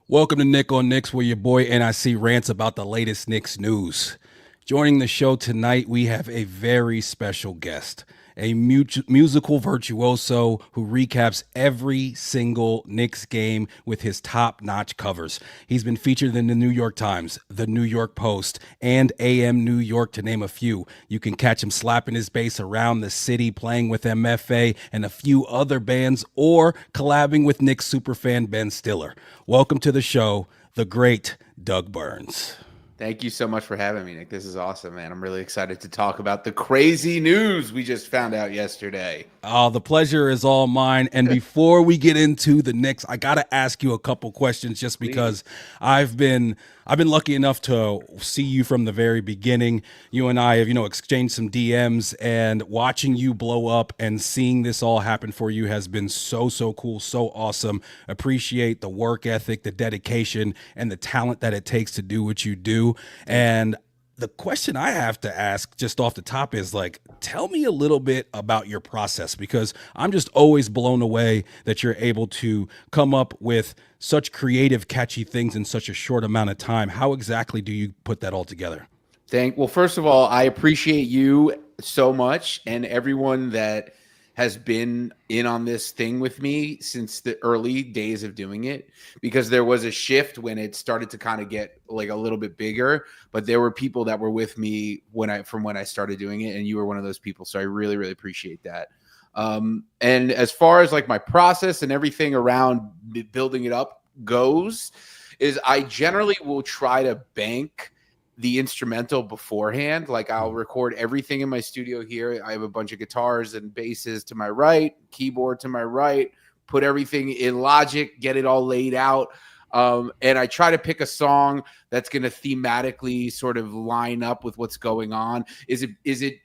Welcome to Nick on Knicks, where your boy N.I.C rants about the latest Knicks news. Joining the show tonight, we have a very special guest, a musical virtuoso who recaps every single Knicks game with his top-notch covers. He's been featured in the New York Times, the New York Post, and AM New York, to name a few. You can catch him slapping his bass around the city, playing with MFA and a few other bands, or collabing with Knicks superfan Ben Stiller. Welcome to the show, the great Doug Berns. Thank you so much for having me, Nick. This is awesome, man. I'm really excited to talk about the crazy news we just found out yesterday. Oh, the pleasure is all mine. And before we get into the Knicks, I gotta ask you a couple questions just because I've been lucky enough to see you from the very beginning. You and I have, exchanged some DMs, and watching you blow up and seeing this all happen for you has been so cool, so awesome. Appreciate the work ethic, the dedication, and the talent that it takes to do what you do. And the question I have to ask just off the top is like, tell me a little bit about your process, because I'm just always blown away that you're able to come up with such creative, catchy things in such a short amount of time. How exactly do you put that all together? Well, first of all, I appreciate you so much and everyone that has been in on this thing with me since the early days of doing it, because there was a shift when it started to kind of get like a little bit bigger, but there were people that were with me when I started doing it, and you were one of those people. So I really appreciate that. And as far as like my process and everything around building it up goes, is I generally will try to bank the instrumental beforehand. Like I'll record everything in my studio here. I have a bunch of guitars and basses to my right, keyboard to my right, put everything in Logic, get it all laid out. And I try to pick a song that's going to thematically sort of line up with what's going on. Is it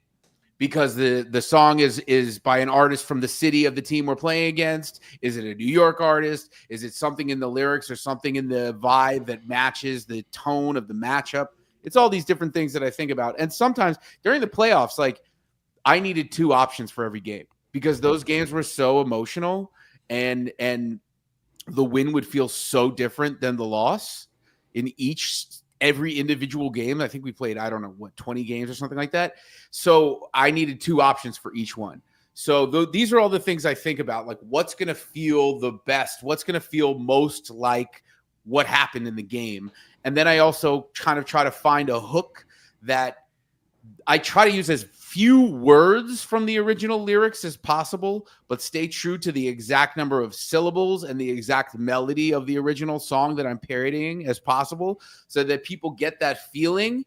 because the song is by an artist from the city of the team we're playing against? Is it a New York artist? Is it something in the lyrics or something in the vibe that matches the tone of the matchup? It's all these different things that I think about. And sometimes during the playoffs, like I needed two options for every game because those games were so emotional, and the win would feel so different than the loss in every individual game. I think we played, I don't know, 20 games or something like that. So I needed two options for each one. So these are all the things I think about, like what's going to feel the best, what's going to feel most like what happened in the game. And then I also kind of try to find a hook that I try to use as few words from the original lyrics as possible, but stay true to the exact number of syllables and the exact melody of the original song that I'm parodying as possible, so that people get that feeling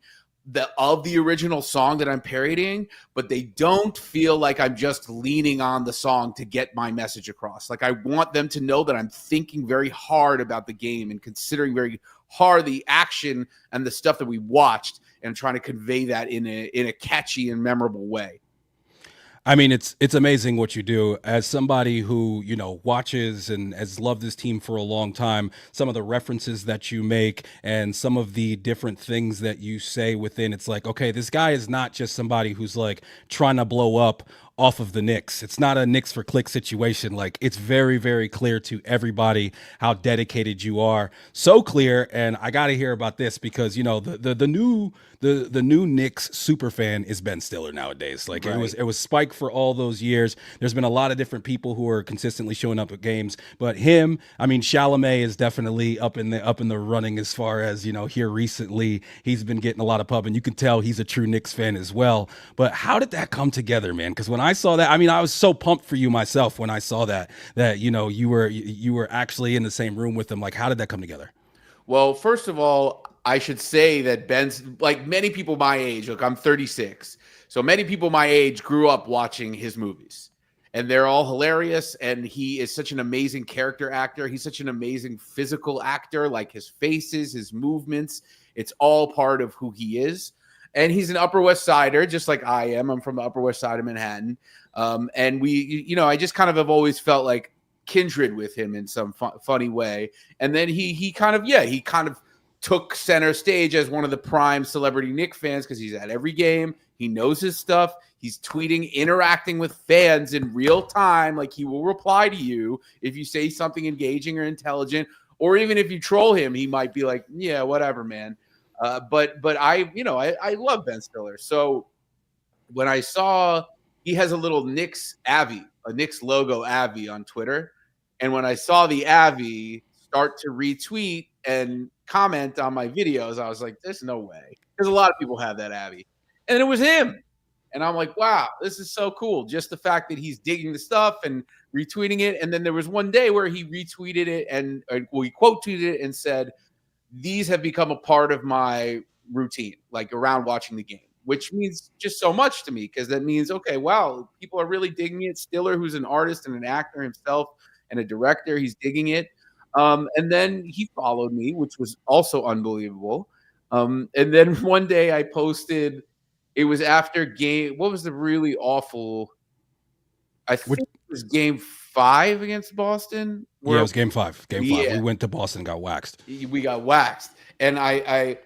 of the original song that I'm parodying, but they don't feel like I'm just leaning on the song to get my message across. Like I want them to know that I'm thinking very hard about the game and considering very hard the action and the stuff that we watched, and trying to convey that in a catchy and memorable way. I mean, it's amazing what you do. As somebody who, watches and has loved this team for a long time, some of the references that you make and some of the different things that you say within, it's like, okay, this guy is not just somebody who's like trying to blow up off of the Knicks. It's not a Knicks for click situation. Like it's very clear to everybody how dedicated you are. So clear, and I got to hear about this because the new Knicks super fan is Ben Stiller nowadays. Like Right. it was Spike for all those years. There's been a lot of different people who are consistently showing up at games, but him, I mean, Chalamet is definitely up in the running as far as here recently. He's been getting a lot of pub, and you can tell he's a true Knicks fan as well. But how did that come together, man? Because when I saw that, I mean, I was so pumped for you myself when I saw that you were actually in the same room with them. Like, how did that come together? Well, first of all, I should say that Ben's, like many people my age, look, I'm 36. So many people my age grew up watching his movies, and they're all hilarious. And he is such an amazing character actor. He's such an amazing physical actor, like his faces, his movements. It's all part of who he is. And he's an Upper West Sider, just like I am. I'm from the Upper West Side of Manhattan. And I just kind of have always felt like kindred with him in some funny way. And then he kind of took center stage as one of the prime celebrity Knick fans, because he's at every game. He knows his stuff. He's tweeting, interacting with fans in real time. Like he will reply to you if you say something engaging or intelligent, Or even if you troll him, he might be like, yeah, whatever, man. But I love Ben Stiller. So when I saw he has a little Knicks Avi, a Knicks logo Avi on Twitter, and when I saw the Avi start to retweet and comment on my videos, I was like, "There's no way," because a lot of people have that Avi, and it was him. And I'm like, wow, this is so cool. Just the fact that he's digging the stuff and retweeting it. And then there was one day where he retweeted it and he quote tweeted it and said, these have become a part of my routine, like around watching the game, which means just so much to me because that means, okay, wow, people are really digging it. Stiller, who's an artist and an actor himself and a director, he's digging it. And then he followed me, which was also unbelievable. And then one day I posted, it was after game. What was the really awful? I think it was game 5 against Boston. Yeah, it was game 5. Game 5. Yeah. We went to Boston and got waxed. We got waxed. And I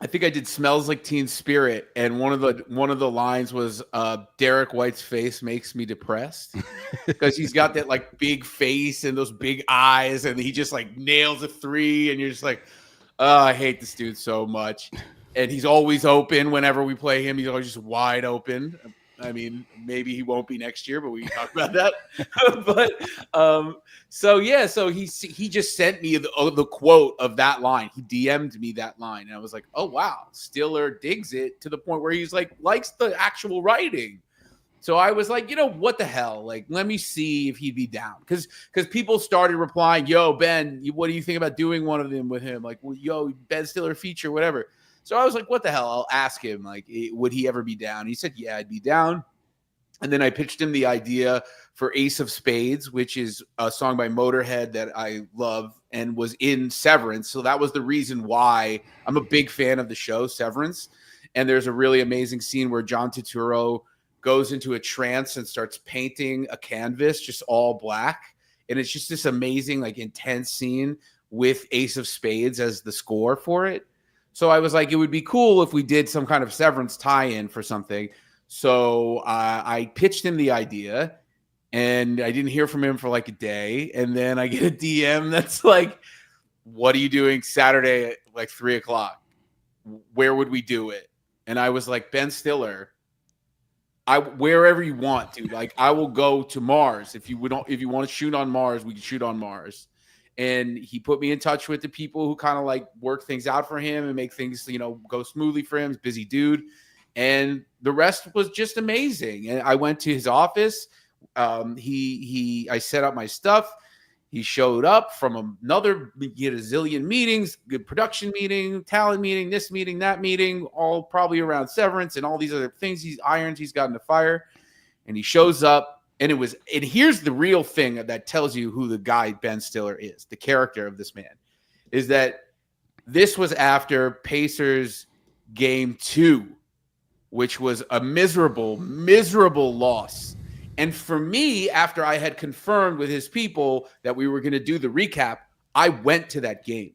think I did "Smells Like Teen Spirit," and one of the lines was Derek White's face makes me depressed because he's got that like big face and those big eyes, and he just like nails a 3, and you're just like, oh, I hate this dude so much. And he's always open whenever we play him. He's always just wide open. I mean, maybe he won't be next year, but we can talk about that. So he just sent me the quote of that line. He DM'd me that line, and I was like, oh wow, Stiller digs it to the point where he's like likes the actual writing. So I was like, what the hell? Like, let me see if he'd be down, because people started replying, yo, Ben, what do you think about doing one of them with him? Like, well, yo, Ben Stiller feature, whatever. So I was like, what the hell? I'll ask him, like, would he ever be down? He said, yeah, I'd be down. And then I pitched him the idea for Ace of Spades, which is a song by Motorhead that I love and was in Severance. So that was the reason why I'm a big fan of the show, Severance. And there's a really amazing scene where John Turturro goes into a trance and starts painting a canvas, just all black. And it's just this amazing, like, intense scene with Ace of Spades as the score for it. So I was like, it would be cool if we did some kind of Severance tie-in for something. So I pitched him the idea, and I didn't hear from him for like a day. And then I get a DM that's like, what are you doing Saturday at like 3:00? Where would we do it? And I was like, Ben Stiller, wherever you want, dude. Like, I will go to Mars. If you want to shoot on Mars, we can shoot on Mars. And he put me in touch with the people who kind of like work things out for him and make things, go smoothly for him. He's a busy dude. And the rest was just amazing. And I went to his office. I set up my stuff. He showed up from another, he had a zillion meetings, good production meeting, talent meeting, this meeting, that meeting, all probably around Severance and all these other things, he's got in the fire. And he shows up. And here's the real thing that tells you who the guy Ben Stiller is, the character of this man, is that this was after Pacers game 2, which was a miserable, miserable loss. And for me, after I had confirmed with his people that we were going to do the recap, I went to that game.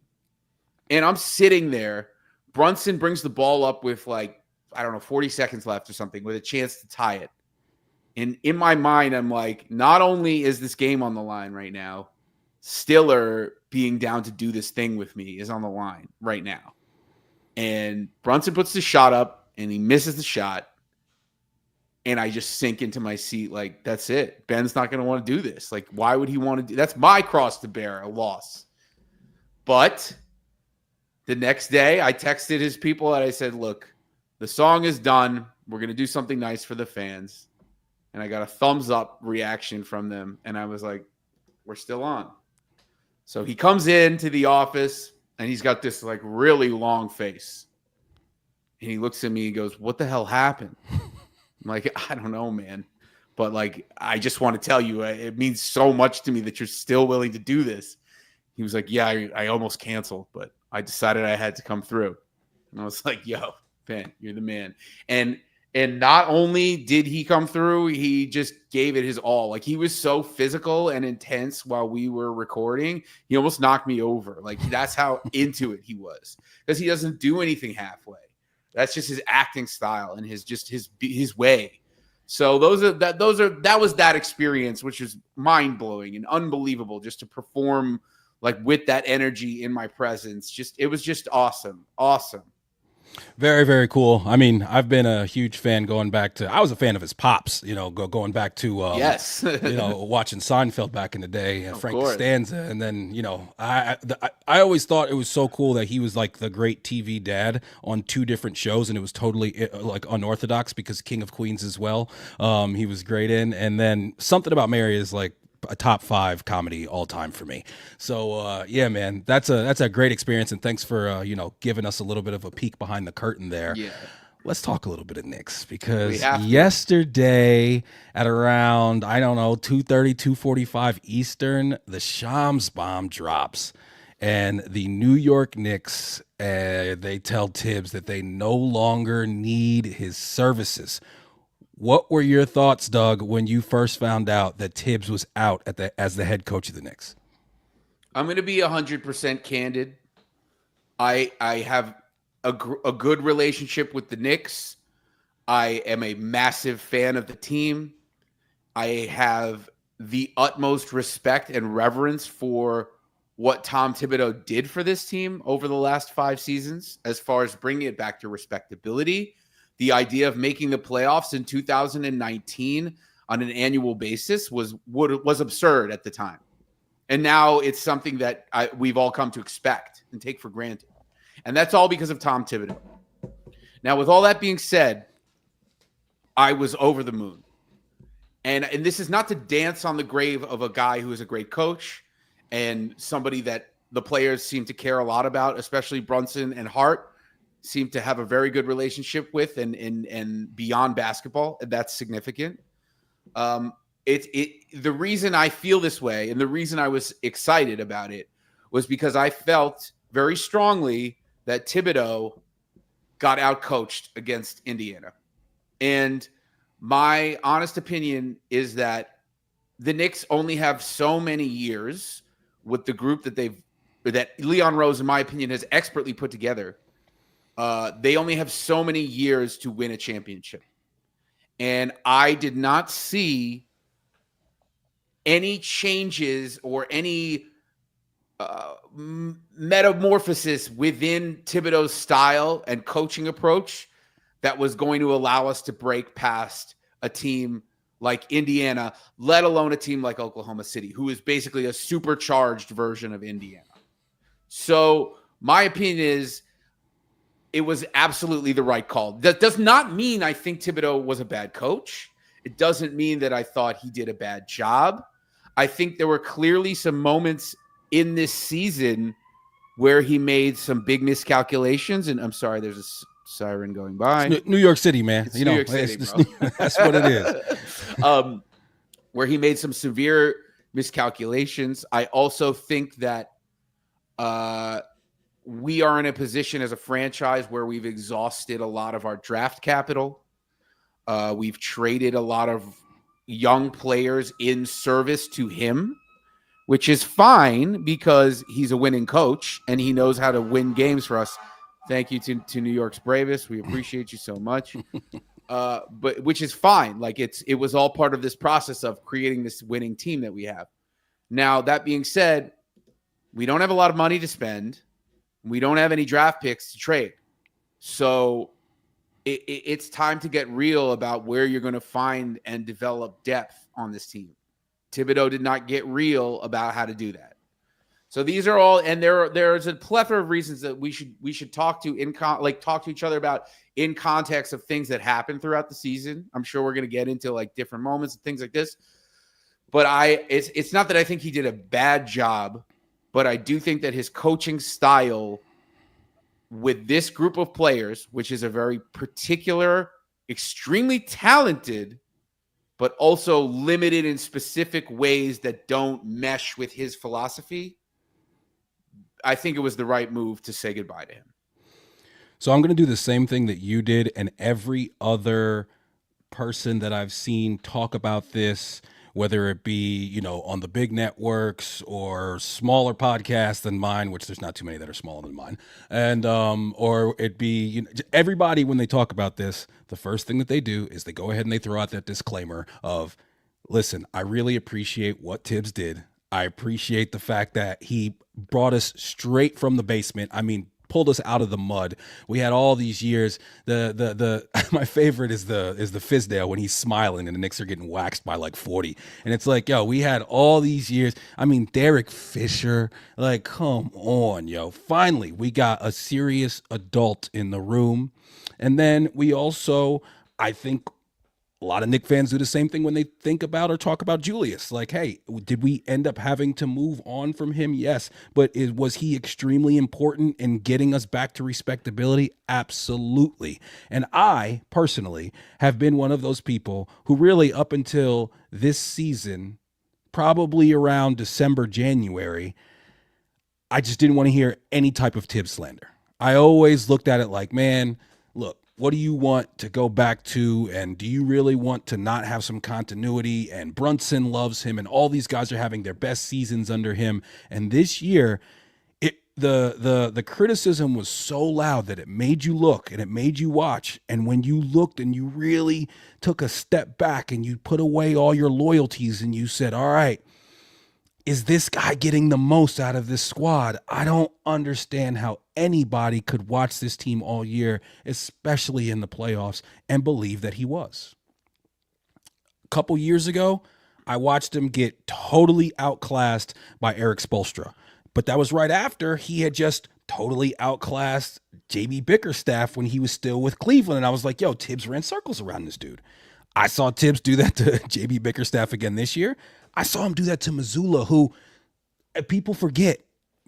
And I'm sitting there. Brunson brings the ball up with 40 seconds left or something, with a chance to tie it. And in my mind, I'm like, not only is this game on the line right now, Stiller being down to do this thing with me is on the line right now. And Brunson puts the shot up, and he misses the shot. And I just sink into my seat like, that's it. Ben's not going to want to do this. Like, why would he want to do? That's my cross to bear, a loss. But the next day, I texted his people and I said, look, the song is done. We're going to do something nice for the fans. And I got a thumbs up reaction from them. And I was like, we're still on. So he comes into the office and he's got this like really long face. And he looks at me and goes, what the hell happened? I'm like, I don't know, man. But like, I just want to tell you, it means so much to me that you're still willing to do this. He was like, yeah, I almost canceled, but I decided I had to come through. And I was like, yo, Ben, you're the man. And not only did he come through, he just gave it his all. Like, he was so physical and intense while we were recording. He almost knocked me over. Like, that's how into it he was, because he doesn't do anything halfway. That's just his acting style and his way. So that was that experience, which was mind blowing and unbelievable, just to perform like with that energy in my presence. Just it was just awesome. Awesome. Very, very cool. I mean, I've been a huge fan going back to, I was a fan of his pops, going back to, Yes. watching Seinfeld back in the day, Of Frank course. Costanza. And then, I always thought it was so cool that he was like the great TV dad on two different shows. And it was totally like unorthodox because King of Queens as well. He was great in. And then something about Mary is like, a top 5 comedy all time for me. So yeah, man, that's a great experience, and thanks for giving us a little bit of a peek behind the curtain there. Yeah. Let's talk a little bit of Knicks, We because have to. yesterday at around, I don't know, 2:30, 2:45 Eastern, the Shams bomb drops, and the New York Knicks, they tell Thibs that they no longer need his services. What were your thoughts, Doug, when you first found out that Thibs was out as the head coach of the Knicks? I'm going to be 100% candid. I have a good relationship with the Knicks. I am a massive fan of the team. I have the utmost respect and reverence for what Tom Thibodeau did for this team over the last 5 seasons, as far as bringing it back to respectability. The idea of making the playoffs in 2019 on an annual basis was absurd at the time. And now it's something that we've all come to expect and take for granted. And that's all because of Tom Thibodeau. Now, with all that being said, I was over the moon. And this is not to dance on the grave of a guy who is a great coach and somebody that the players seem to care a lot about, especially Brunson and Hart seem to have a very good relationship with, and beyond basketball. And that's significant. The reason I feel this way and the reason I was excited about it was because I felt very strongly that Thibodeau got outcoached against Indiana. And my honest opinion is that the Knicks only have so many years with the group that Leon Rose, in my opinion, has expertly put together. They only have so many years to win a championship. And I did not see any changes or any metamorphosis within Thibodeau's style and coaching approach that was going to allow us to break past a team like Indiana, let alone a team like Oklahoma City, who is basically a supercharged version of Indiana. So my opinion is it was absolutely the right call. That does not mean I think Thibodeau was a bad coach. It doesn't mean that I thought he did a bad job. I think there were clearly some moments in this season where he made some big miscalculations. And I'm sorry, there's a siren going by. It's New York City, man. It's New York City, bro. That's what it is. Where he made some severe miscalculations. I also think that we are in a position as a franchise where we've exhausted a lot of our draft capital. We've traded a lot of young players in service to him, which is fine because he's a winning coach and he knows how to win games for us. Thank you to New York's bravest. We appreciate you so much. But which is fine. Like it was all part of this process of creating this winning team that we have. Now, that being said, we don't have a lot of money to spend. We don't have any draft picks to trade. So it's time to get real about where you're going to find and develop depth on this team. Thibodeau did not get real about how to do that. So these are all, and there's a plethora of reasons that we should talk to talk to each other about in context of things that happen throughout the season. I'm sure we're going to get into like different moments and things like this. But it's not that I think he did a bad job, but I do think that his coaching style with this group of players, which is a very particular, extremely talented, but also limited in specific ways that don't mesh with his philosophy, I think it was the right move to say goodbye to him. So I'm going to do the same thing that you did, and every other person that I've seen talk about this, whether it be, on the big networks or smaller podcasts than mine, which there's not too many that are smaller than mine. And, or it be, everybody, when they talk about this, the first thing that they do is they go ahead and they throw out that disclaimer of, listen, I really appreciate what Thibs did. I appreciate the fact that he brought us straight from the basement. I mean, pulled us out of the mud. We had all these years. The my favorite is the Fizdale when he's smiling and the Knicks are getting waxed by like 40. And it's like, yo, we had all these years. I mean, Derek Fisher, like, come on, yo. Finally, we got a serious adult in the room. And then we also, I think a lot of Knick fans do the same thing when they think about or talk about Julius. Like, hey, did we end up having to move on from him? Yes. But was he extremely important in getting us back to respectability? Absolutely. And I personally have been one of those people who really, up until this season, probably around December, January, I just didn't want to hear any type of Thibs slander. I always looked at it like, man, look, what do you want to go back to? And do you really want to not have some continuity? And Brunson loves him, and all these guys are having their best seasons under him. And this year, the criticism was so loud that it made you look and it made you watch. And when you looked and you really took a step back and you put away all your loyalties and you said, all right, is this guy getting the most out of this squad? I don't understand how anybody could watch this team all year, especially in the playoffs, and believe that he was. A couple years ago, I watched him get totally outclassed by Eric Spoelstra. But that was right after he had just totally outclassed JB Bickerstaff when he was still with Cleveland. And I was like, yo, Thibs ran circles around this dude. I saw Thibs do that to JB Bickerstaff again this year. I saw him do that to Mazzulla, who people forget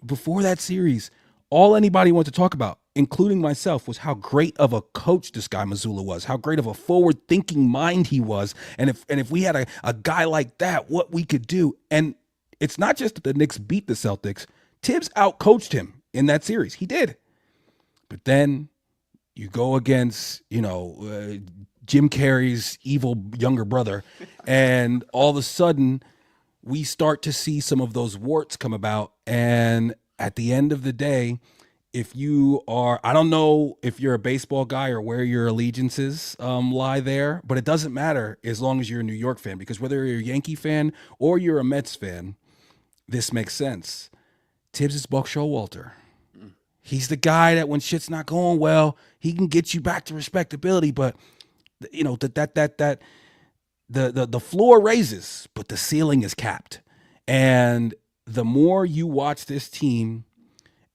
before that series, all anybody wanted to talk about, including myself, was how great of a coach this guy Mazzulla was, how great of a forward-thinking mind he was, and if we had a guy like that, what we could do. And it's not just that the Knicks beat the Celtics. Thibs outcoached him in that series. He did. But then you go against, Jim Carrey's evil younger brother, and all of a sudden we start to see some of those warts come about. And at the end of the day, if you are, I don't know if you're a baseball guy or where your allegiances lie there, but it doesn't matter as long as you're a New York fan, because whether you're a Yankee fan or you're a Mets fan, this makes sense. Thibs is Buck Showalter. He's the guy that when shit's not going well, he can get you back to respectability, but the floor raises, but the ceiling is capped. And the more you watch this team,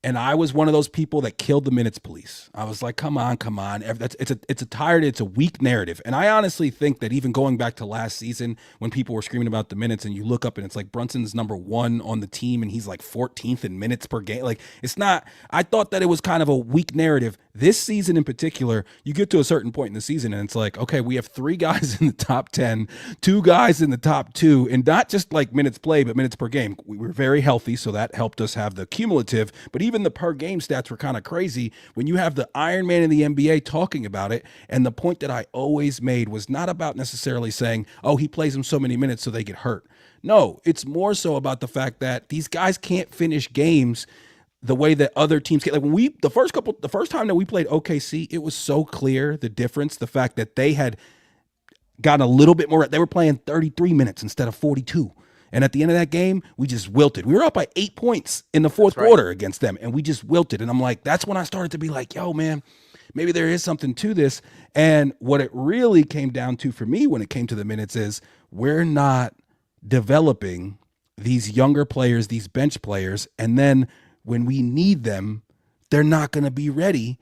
and I was one of those people that killed the minutes police. I was like, come on. It's a weak narrative. And I honestly think that even going back to last season when people were screaming about the minutes and you look up and it's like Brunson's number 1 on the team and he's like 14th in minutes per game. Like, it's not, I thought that it was kind of a weak narrative. This season in particular, you get to a certain point in the season and it's like, okay, we have 3 guys in the top 10, 2 guys in the top 2, and not just like minutes played, but minutes per game. We were very healthy, so that helped us have the cumulative, but even the per game stats were kind of crazy when you have the Iron Man in the NBA talking about it. And the point that I always made was not about necessarily saying, oh, he plays them so many minutes so they get hurt. No, it's more so about the fact that these guys can't finish games the way that other teams can. Like when the first time that we played OKC, it was so clear the difference, the fact that they had gotten a little bit more. They were playing 33 minutes instead of 42. And at the end of that game, we just wilted. We were up by 8 points in the fourth quarter against them, and we just wilted. And I'm like, that's when I started to be like, yo, man, maybe there is something to this. And what it really came down to for me when it came to the minutes is we're not developing these younger players, these bench players, and then when we need them, they're not going to be ready.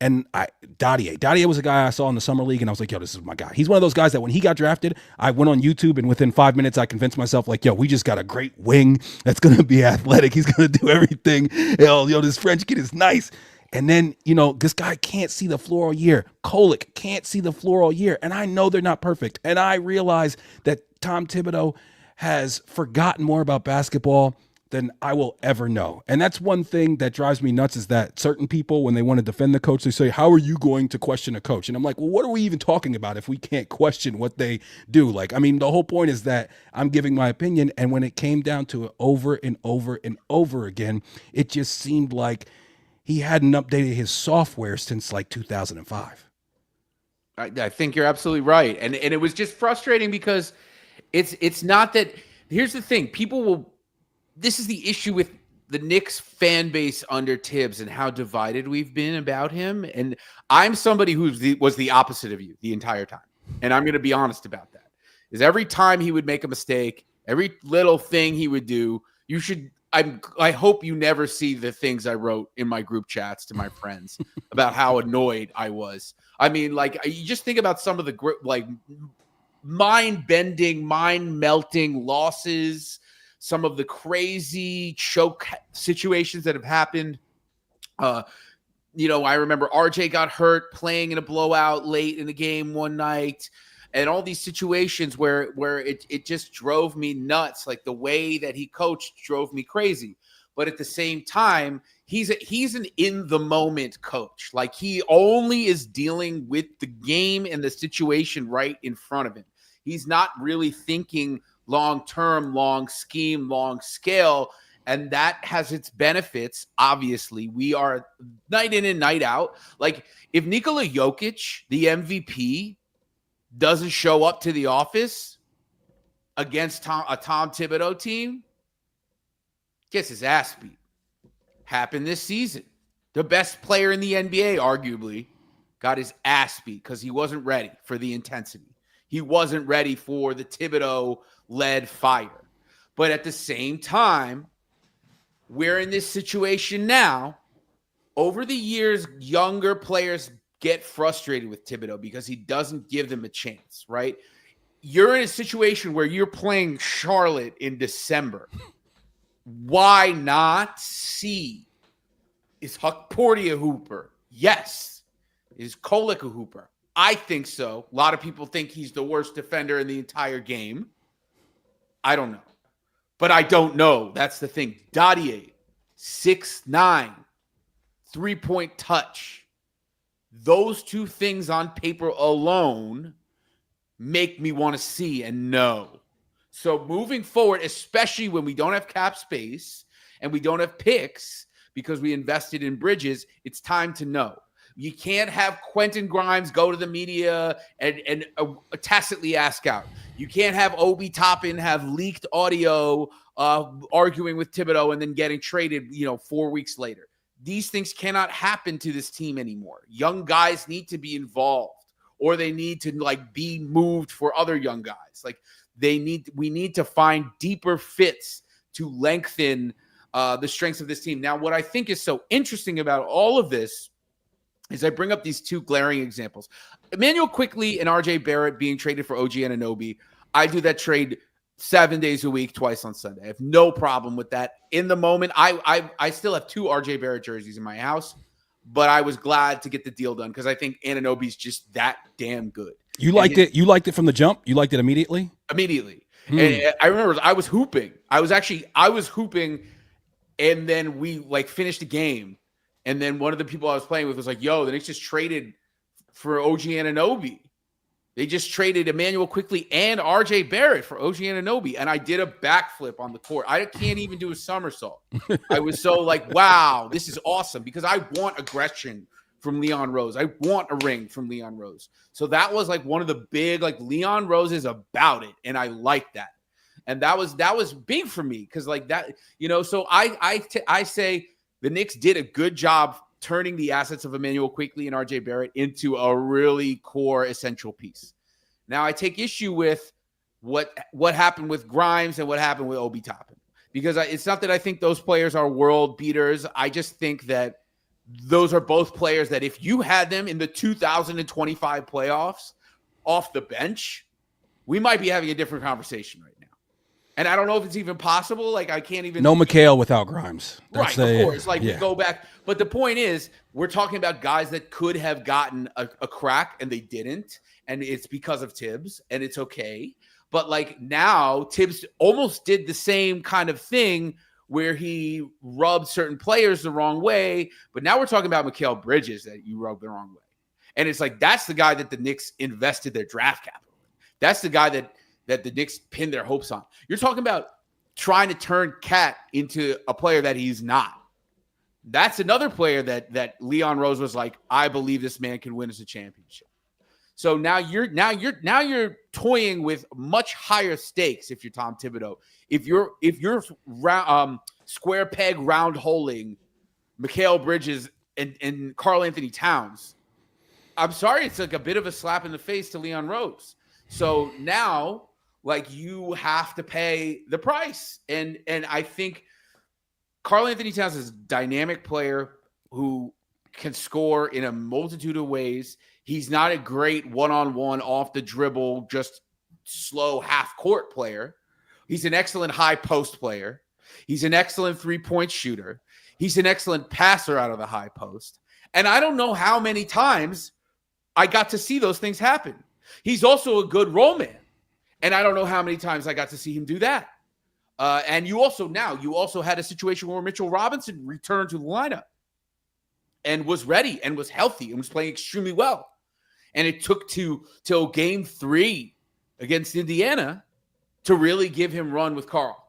And Dadier was a guy I saw in the summer league, and I was like, yo, this is my guy. He's one of those guys that when he got drafted, I went on YouTube, and within 5 minutes, I convinced myself, like, yo, we just got a great wing that's going to be athletic. He's going to do everything. Yo, this French kid is nice. And then, this guy can't see the floor all year. Kolick can't see the floor all year. And I know they're not perfect. And I realize that Tom Thibodeau has forgotten more about basketball than I will ever know. And that's one thing that drives me nuts, is that certain people, when they want to defend the coach, they say, how are you going to question a coach? And I'm like, well, what are we even talking about if we can't question what they do? Like, I mean, the whole point is that I'm giving my opinion. And when it came down to it over and over and over again, it just seemed like he hadn't updated his software since like 2005. I think you're absolutely right. And it was just frustrating because it's not that. Here's the thing. People will this is the issue with the Knicks fan base under Thibs and how divided we've been about him. And I'm somebody who was the opposite of you the entire time. And I'm going to be honest about that. Is every time he would make a mistake, every little thing he would do, you should. I hope you never see the things I wrote in my group chats to my friends about how annoyed I was. I mean, like, you just think about some of the like mind-bending, mind-melting losses, some of the crazy choke situations that have happened. I remember RJ got hurt playing in a blowout late in the game one night, and all these situations where it just drove me nuts. Like the way that he coached drove me crazy. But at the same time, he's an in the moment coach. Like he only is dealing with the game and the situation right in front of him. He's not really thinking long term, long scheme, long scale. And that has its benefits. Obviously, we are night in and night out. Like if Nikola Jokic, the MVP, doesn't show up to the office against a Tom Thibodeau team, gets his ass beat. Happened this season. The best player in the NBA, arguably, got his ass beat because he wasn't ready for the intensity. He wasn't ready for the Thibodeau-led fire. But at the same time, we're in this situation now. Over the years, younger players get frustrated with Thibodeau because he doesn't give them a chance, right? You're in a situation where you're playing Charlotte in December. Why not see? Is Huckporty a hooper? Yes. Is Kolek a hooper? I think so. A lot of people think he's the worst defender in the entire game. I don't know. But I don't know. That's the thing. Dadier, 6'9", 3-point touch. Those two things on paper alone make me want to see and know. So moving forward, especially when we don't have cap space and we don't have picks because we invested in Bridges, it's time to know. You can't have Quentin Grimes go to the media and tacitly ask out. You can't have Obi Toppin have leaked audio arguing with Thibodeau and then getting traded, 4 weeks later. These things cannot happen to this team anymore. Young guys need to be involved, or they need to be moved for other young guys. We need to find deeper fits to lengthen the strengths of this team. Now, what I think is so interesting about all of this is I bring up these two glaring examples. Emmanuel Quickley and RJ Barrett being traded for OG Anunoby. I do that trade 7 days a week, twice on Sunday. I have no problem with that. In the moment, I still have 2 RJ Barrett jerseys in my house, but I was glad to get the deal done because I think Anunoby's just that damn good. You liked it? You liked it from the jump? You liked it immediately? Immediately. And I remember I was hooping. I was hooping, and then we finished the game. And then one of the people I was playing with was like, yo, the Knicks just traded for OG Anunoby. They just traded Emmanuel Quickley and RJ Barrett for OG Anunoby. And I did a backflip on the court. I can't even do a somersault. I was so wow, this is awesome because I want aggression from Leon Rose. I want a ring from Leon Rose. So that was one of the big, Leon Rose is about it. And I like that. And that was big for me because so I say the Knicks did a good job turning the assets of Emmanuel Quickley and RJ Barrett into a really core essential piece. Now I take issue with what happened with Grimes and what happened with Obi Toppin, because it's not that I think those players are world beaters. I just think that those are both players that if you had them in the 2025 playoffs off the bench, we might be having a different conversation right now. And I don't know if it's even possible. I can't even. No McHale without Grimes. That's right, of course. We go back. But the point is, we're talking about guys that could have gotten a crack and they didn't. And it's because of Thibs, and it's okay. But now, Thibs almost did the same kind of thing where he rubbed certain players the wrong way. But now we're talking about Mikal Bridges that you rubbed the wrong way. And it's that's the guy that the Knicks invested their draft capital in. That's the guy that the Knicks pinned their hopes on. You're talking about trying to turn Cat into a player that he's not. That's another player that Leon Rose was I believe this man can win us a championship. So now you're toying with much higher stakes if you're Tom Thibodeau. If you're square peg round holing Mikal Bridges and Karl Anthony Towns, I'm sorry, it's like a bit of a slap in the face to Leon Rose. So now, like, you have to pay the price. And I think Karl Anthony Towns is a dynamic player who can score in a multitude of ways. He's not a great one-on-one, off the dribble, just slow half-court player. He's an excellent high post player. He's an excellent three-point shooter. He's an excellent passer out of the high post. And I don't know how many times I got to see those things happen. He's also a good roll man. And I don't know how many times I got to see him do that. And you also had a situation where Mitchell Robinson returned to the lineup and was ready and was healthy and was playing extremely well. And it took till game 3 against Indiana to really give him run with Karl.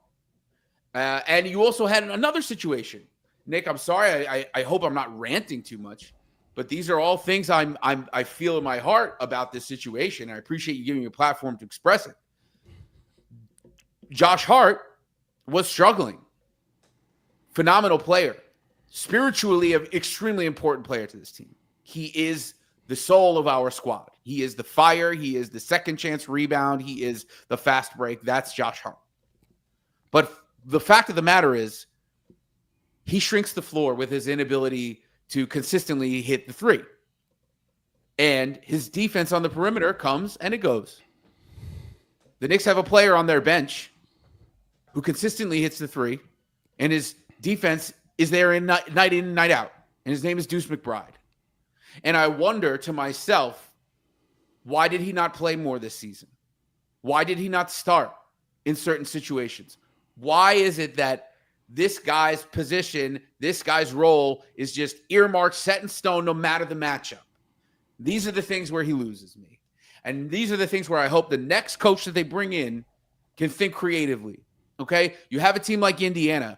And you also had another situation. Nick, I'm sorry. I hope I'm not ranting too much, but these are all things I feel in my heart about this situation. I appreciate you giving me a platform to express it. Josh Hart was struggling. Phenomenal player. Spiritually, an extremely important player to this team. He is the soul of our squad. He is the fire. He is the second chance rebound. He is the fast break. That's Josh Hart. But the fact of the matter is, he shrinks the floor with his inability to consistently hit the three. And his defense on the perimeter comes and it goes. The Knicks have a player on their bench who consistently hits the three, and his defense is there night in, night out. And his name is Deuce McBride. And I wonder to myself, why did he not play more this season? Why did he not start in certain situations? Why is it that this guy's position, this guy's role is just earmarked, set in stone, no matter the matchup? These are the things where he loses me. And these are the things where I hope the next coach that they bring in can think creatively. Okay? You have a team like Indiana.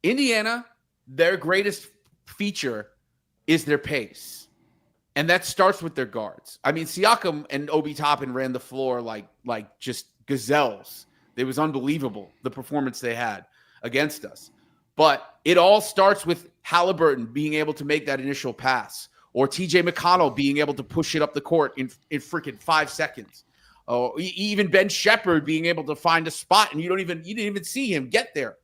Indiana, their greatest feature is their pace. And that starts with their guards. I mean, Siakam and Obi Toppin ran the floor like just gazelles. It was unbelievable, the performance they had against us. But it all starts with Halliburton being able to make that initial pass, or TJ McConnell being able to push it up the court in freaking 5 seconds. Or even Ben Shepherd being able to find a spot and you didn't even see him get there.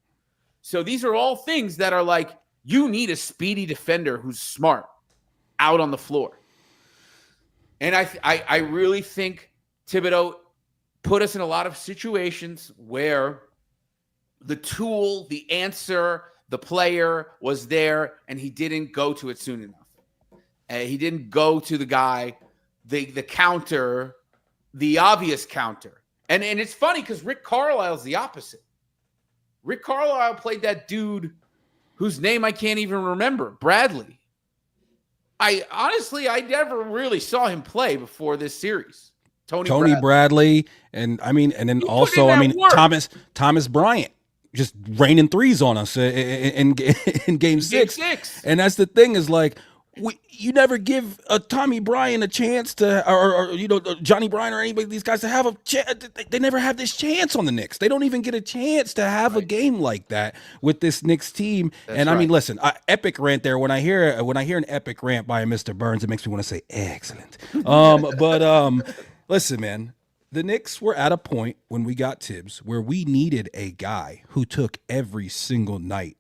So these are all things that are like, you need a speedy defender who's smart out on the floor. And I really think Thibodeau put us in a lot of situations where the tool, the answer, the player was there, and he didn't go to it soon enough. He didn't go to the guy, the counter, the obvious counter. And it's funny because Rick Carlisle's the opposite. Rick Carlisle played that dude whose name I can't even remember, Bradley. I never really saw him play before this series. Tony Bradley, and then also Thomas Bryant just raining threes on us in game 6. And that's the thing is, like, you never give a Tommy Bryan a chance to, or Johnny Bryan or anybody, these guys, to have a chance. They never have this chance on the Knicks. They don't even get a chance to have a game like that with this Knicks team. That's I mean, listen, epic rant there. When I hear an epic rant by Mr. Berns, it makes me want to say excellent. Listen, man, the Knicks were at a point when we got Thibs where we needed a guy who took every single night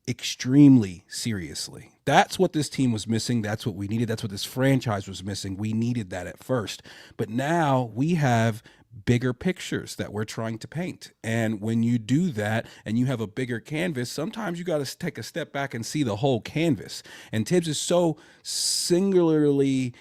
extremely seriously. That's what this team was missing. That's what we needed. That's what this franchise was missing. We needed that at first. But now we have bigger pictures that we're trying to paint. And when you do that and you have a bigger canvas, sometimes you got to take a step back and see the whole canvas. And Thibs is so singularly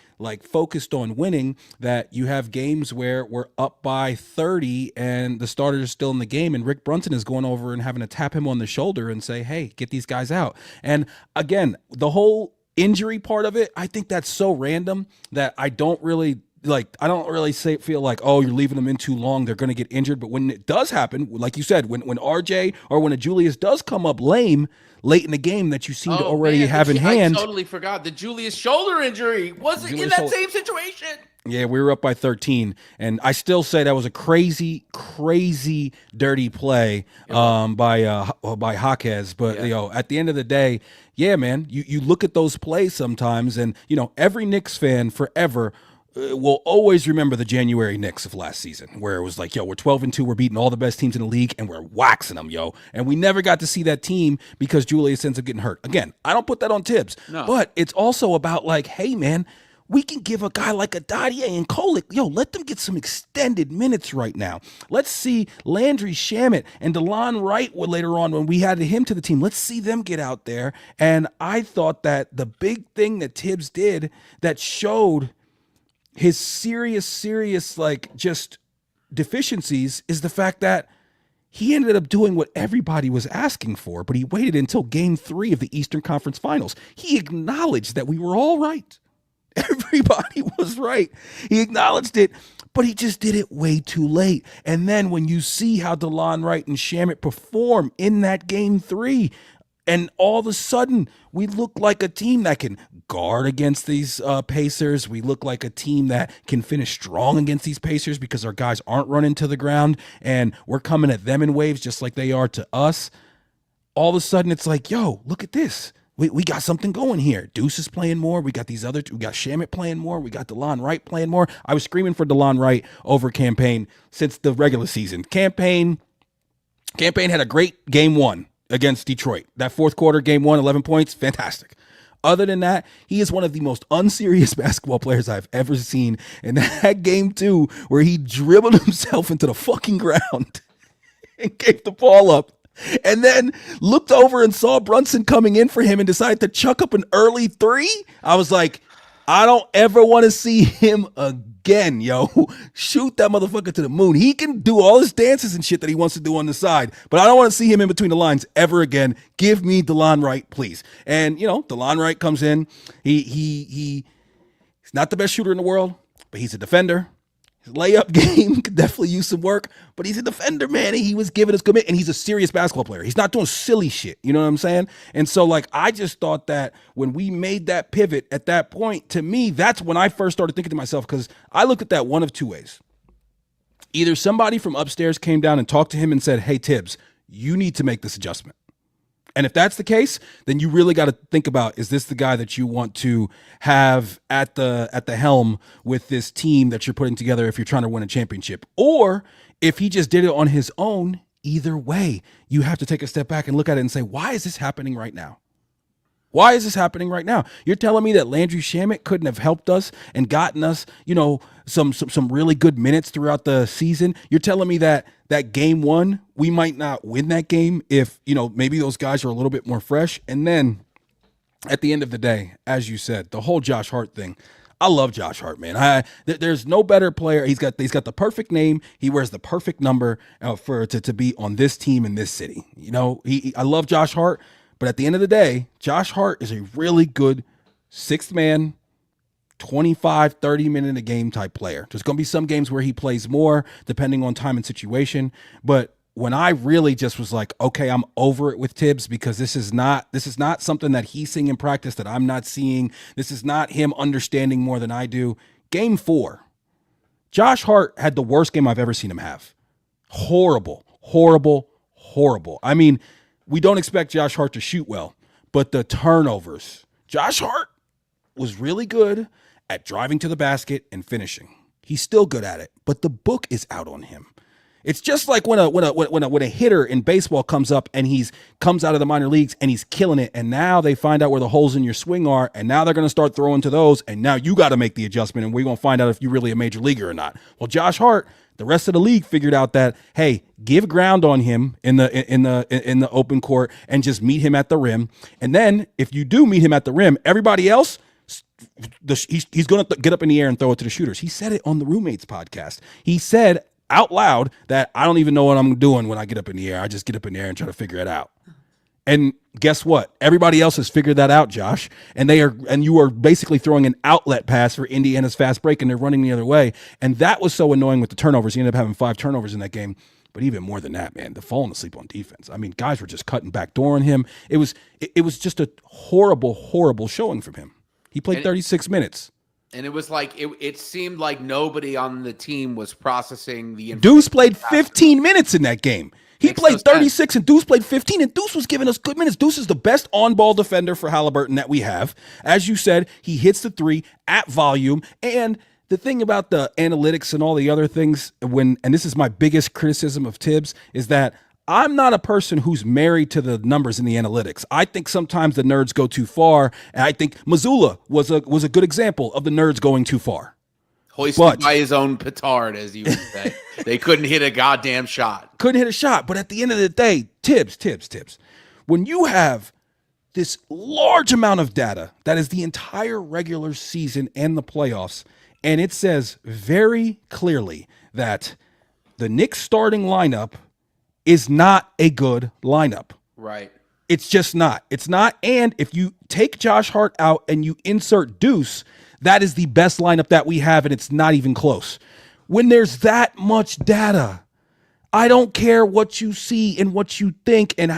focused on winning that you have games where we're up by 30 and the starters are still in the game, and Rick Brunson is going over and having to tap him on the shoulder and say, hey, get these guys out. And again, the whole injury part of it, I think that's so random that I don't really I don't really feel like, oh, you're leaving them in too long, they're going to get injured. But when it does happen, like you said, when RJ or when a Julius does come up lame late in the game that you seem to already have in hand. I totally forgot the Julius shoulder injury was in that same situation. Yeah, we were up by 13, and I still say that was a crazy, crazy dirty play by Jaquez. But at the end of the day, yeah, man, you look at those plays sometimes, and every Knicks fan forever will always remember the January Knicks of last season, where it was like, we're 12-2, we're beating all the best teams in the league, and we're waxing them, and we never got to see that team because Julius ends up getting hurt. Again, I don't put that on Thibs, but it's also about like, hey, man, we can give a guy like a Dadier and Kolek, let them get some extended minutes right now. Let's see Landry Shamet and DeLon Wright later on when we had him to the team. Let's see them get out there. And I thought that the big thing that Thibs did that showed his serious, like, just deficiencies is the fact that he ended up doing what everybody was asking for, but he waited until game 3 of the Eastern Conference Finals. He acknowledged that we were all right. Everybody was right. He acknowledged it, but he just did it way too late. And then when you see how DeLon Wright and Shamet perform in that game 3, and all of a sudden we look like a team that can guard against these Pacers. We look like a team that can finish strong against these Pacers because our guys aren't running to the ground and we're coming at them in waves just like they are to us. All of a sudden it's like, look at this. We got something going here. Deuce is playing more. We got these other two. We got Shamet playing more. We got DeLon Wright playing more. I was screaming for DeLon Wright over Campaign since the regular season. Campaign had a great game 1 against Detroit. That fourth quarter, game 1, 11 points, fantastic. Other than that, he is one of the most unserious basketball players I've ever seen. And that game 2, where he dribbled himself into the fucking ground and gave the ball up, and then looked over and saw Brunson coming in for him and decided to chuck up an early 3. I was like, I don't ever want to see him again, Shoot that motherfucker to the moon. He can do all his dances and shit that he wants to do on the side, but I don't want to see him in between the lines ever again. Give me DeLon Wright, please. And, DeLon Wright comes in. He's not the best shooter in the world, but he's a defender. His layup game could definitely use some work, but he's a defender, man. He was giving us commit, and he's a serious basketball player. He's not doing silly shit. You know what I'm saying? And so, I just thought that when we made that pivot at that point, to me, that's when I first started thinking to myself, because I looked at that one of two ways. Either somebody from upstairs came down and talked to him and said, hey, Thibs, you need to make this adjustment. And if that's the case, then you really got to think about, is this the guy that you want to have at the helm with this team that you're putting together if you're trying to win a championship? Or if he just did it on his own, either way, you have to take a step back and look at it and say, why is this happening right now? Why is this happening right now? You're telling me that Landry Shamet couldn't have helped us and gotten us, some really good minutes throughout the season? You're telling me that game 1, we might not win that game if, maybe those guys are a little bit more fresh. And then at the end of the day, as you said, the whole Josh Hart thing, I love Josh Hart, man. There's no better player. He's got the perfect name. He wears the perfect number to be on this team in this city. I love Josh Hart. But at the end of the day, Josh Hart is a really good sixth man, 25, 30 minute a game type player. There's going to be some games where he plays more depending on time and situation. But when I really just was like, okay, I'm over it with Thibs because this is not something that he's seeing in practice that I'm not seeing. This is not him understanding more than I do. Game 4, Josh Hart had the worst game I've ever seen him have. Horrible. I mean, we don't expect Josh Hart to shoot well, but the turnovers. Josh Hart was really good at driving to the basket and finishing. He's still good at it, but the book is out on him. It's just like when a hitter in baseball comes up and comes out of the minor leagues and he's killing it, and now they find out where the holes in your swing are, and now they're going to start throwing to those, and now you got to make the adjustment, and we're going to find out if you're really a major leaguer or not. Well, Josh Hart, the rest of the league figured out that, hey, give ground on him in the open court and just meet him at the rim, and then if you do meet him at the rim, everybody else, he's going to get up in the air and throw it to the shooters. He said it on the Roommates podcast. He said out loud that I don't even know what I'm doing when I get up in the air. I just get up in the air and try to figure it out. And guess what? Everybody else has figured that out, Josh. And you are basically throwing an outlet pass for Indiana's fast break, and they're running the other way. And that was so annoying with the turnovers. He ended up having 5 turnovers in that game. But even more than that, man, the falling asleep on defense. I mean, guys were just cutting back door on him. It was just a horrible, horrible showing from him. He played 36 minutes. And it was like it seemed like nobody on the team was processing the Deuce played 15 minutes in that game. He Makes played no 36 sense. and Deuce played 15, and Deuce was giving us good minutes. Deuce is the best on-ball defender for Halliburton that we have. As you said, he hits the 3 at volume. And the thing about the analytics and all the other things, and this is my biggest criticism of Thibs, is that I'm not a person who's married to the numbers in the analytics. I think sometimes the nerds go too far, and I think Missoula was a good example of the nerds going too far. Hoisted by his own petard, as you would say. They couldn't hit a goddamn shot. Couldn't hit a shot. But at the end of the day, Thibs. When you have this large amount of data that is the entire regular season and the playoffs, and it says very clearly that the Knicks starting lineup is not a good lineup. Right. It's just not. It's not. And if you take Josh Hart out and you insert Deuce, that is the best lineup that we have, and it's not even close. When there's that much data, I don't care what you see and what you think and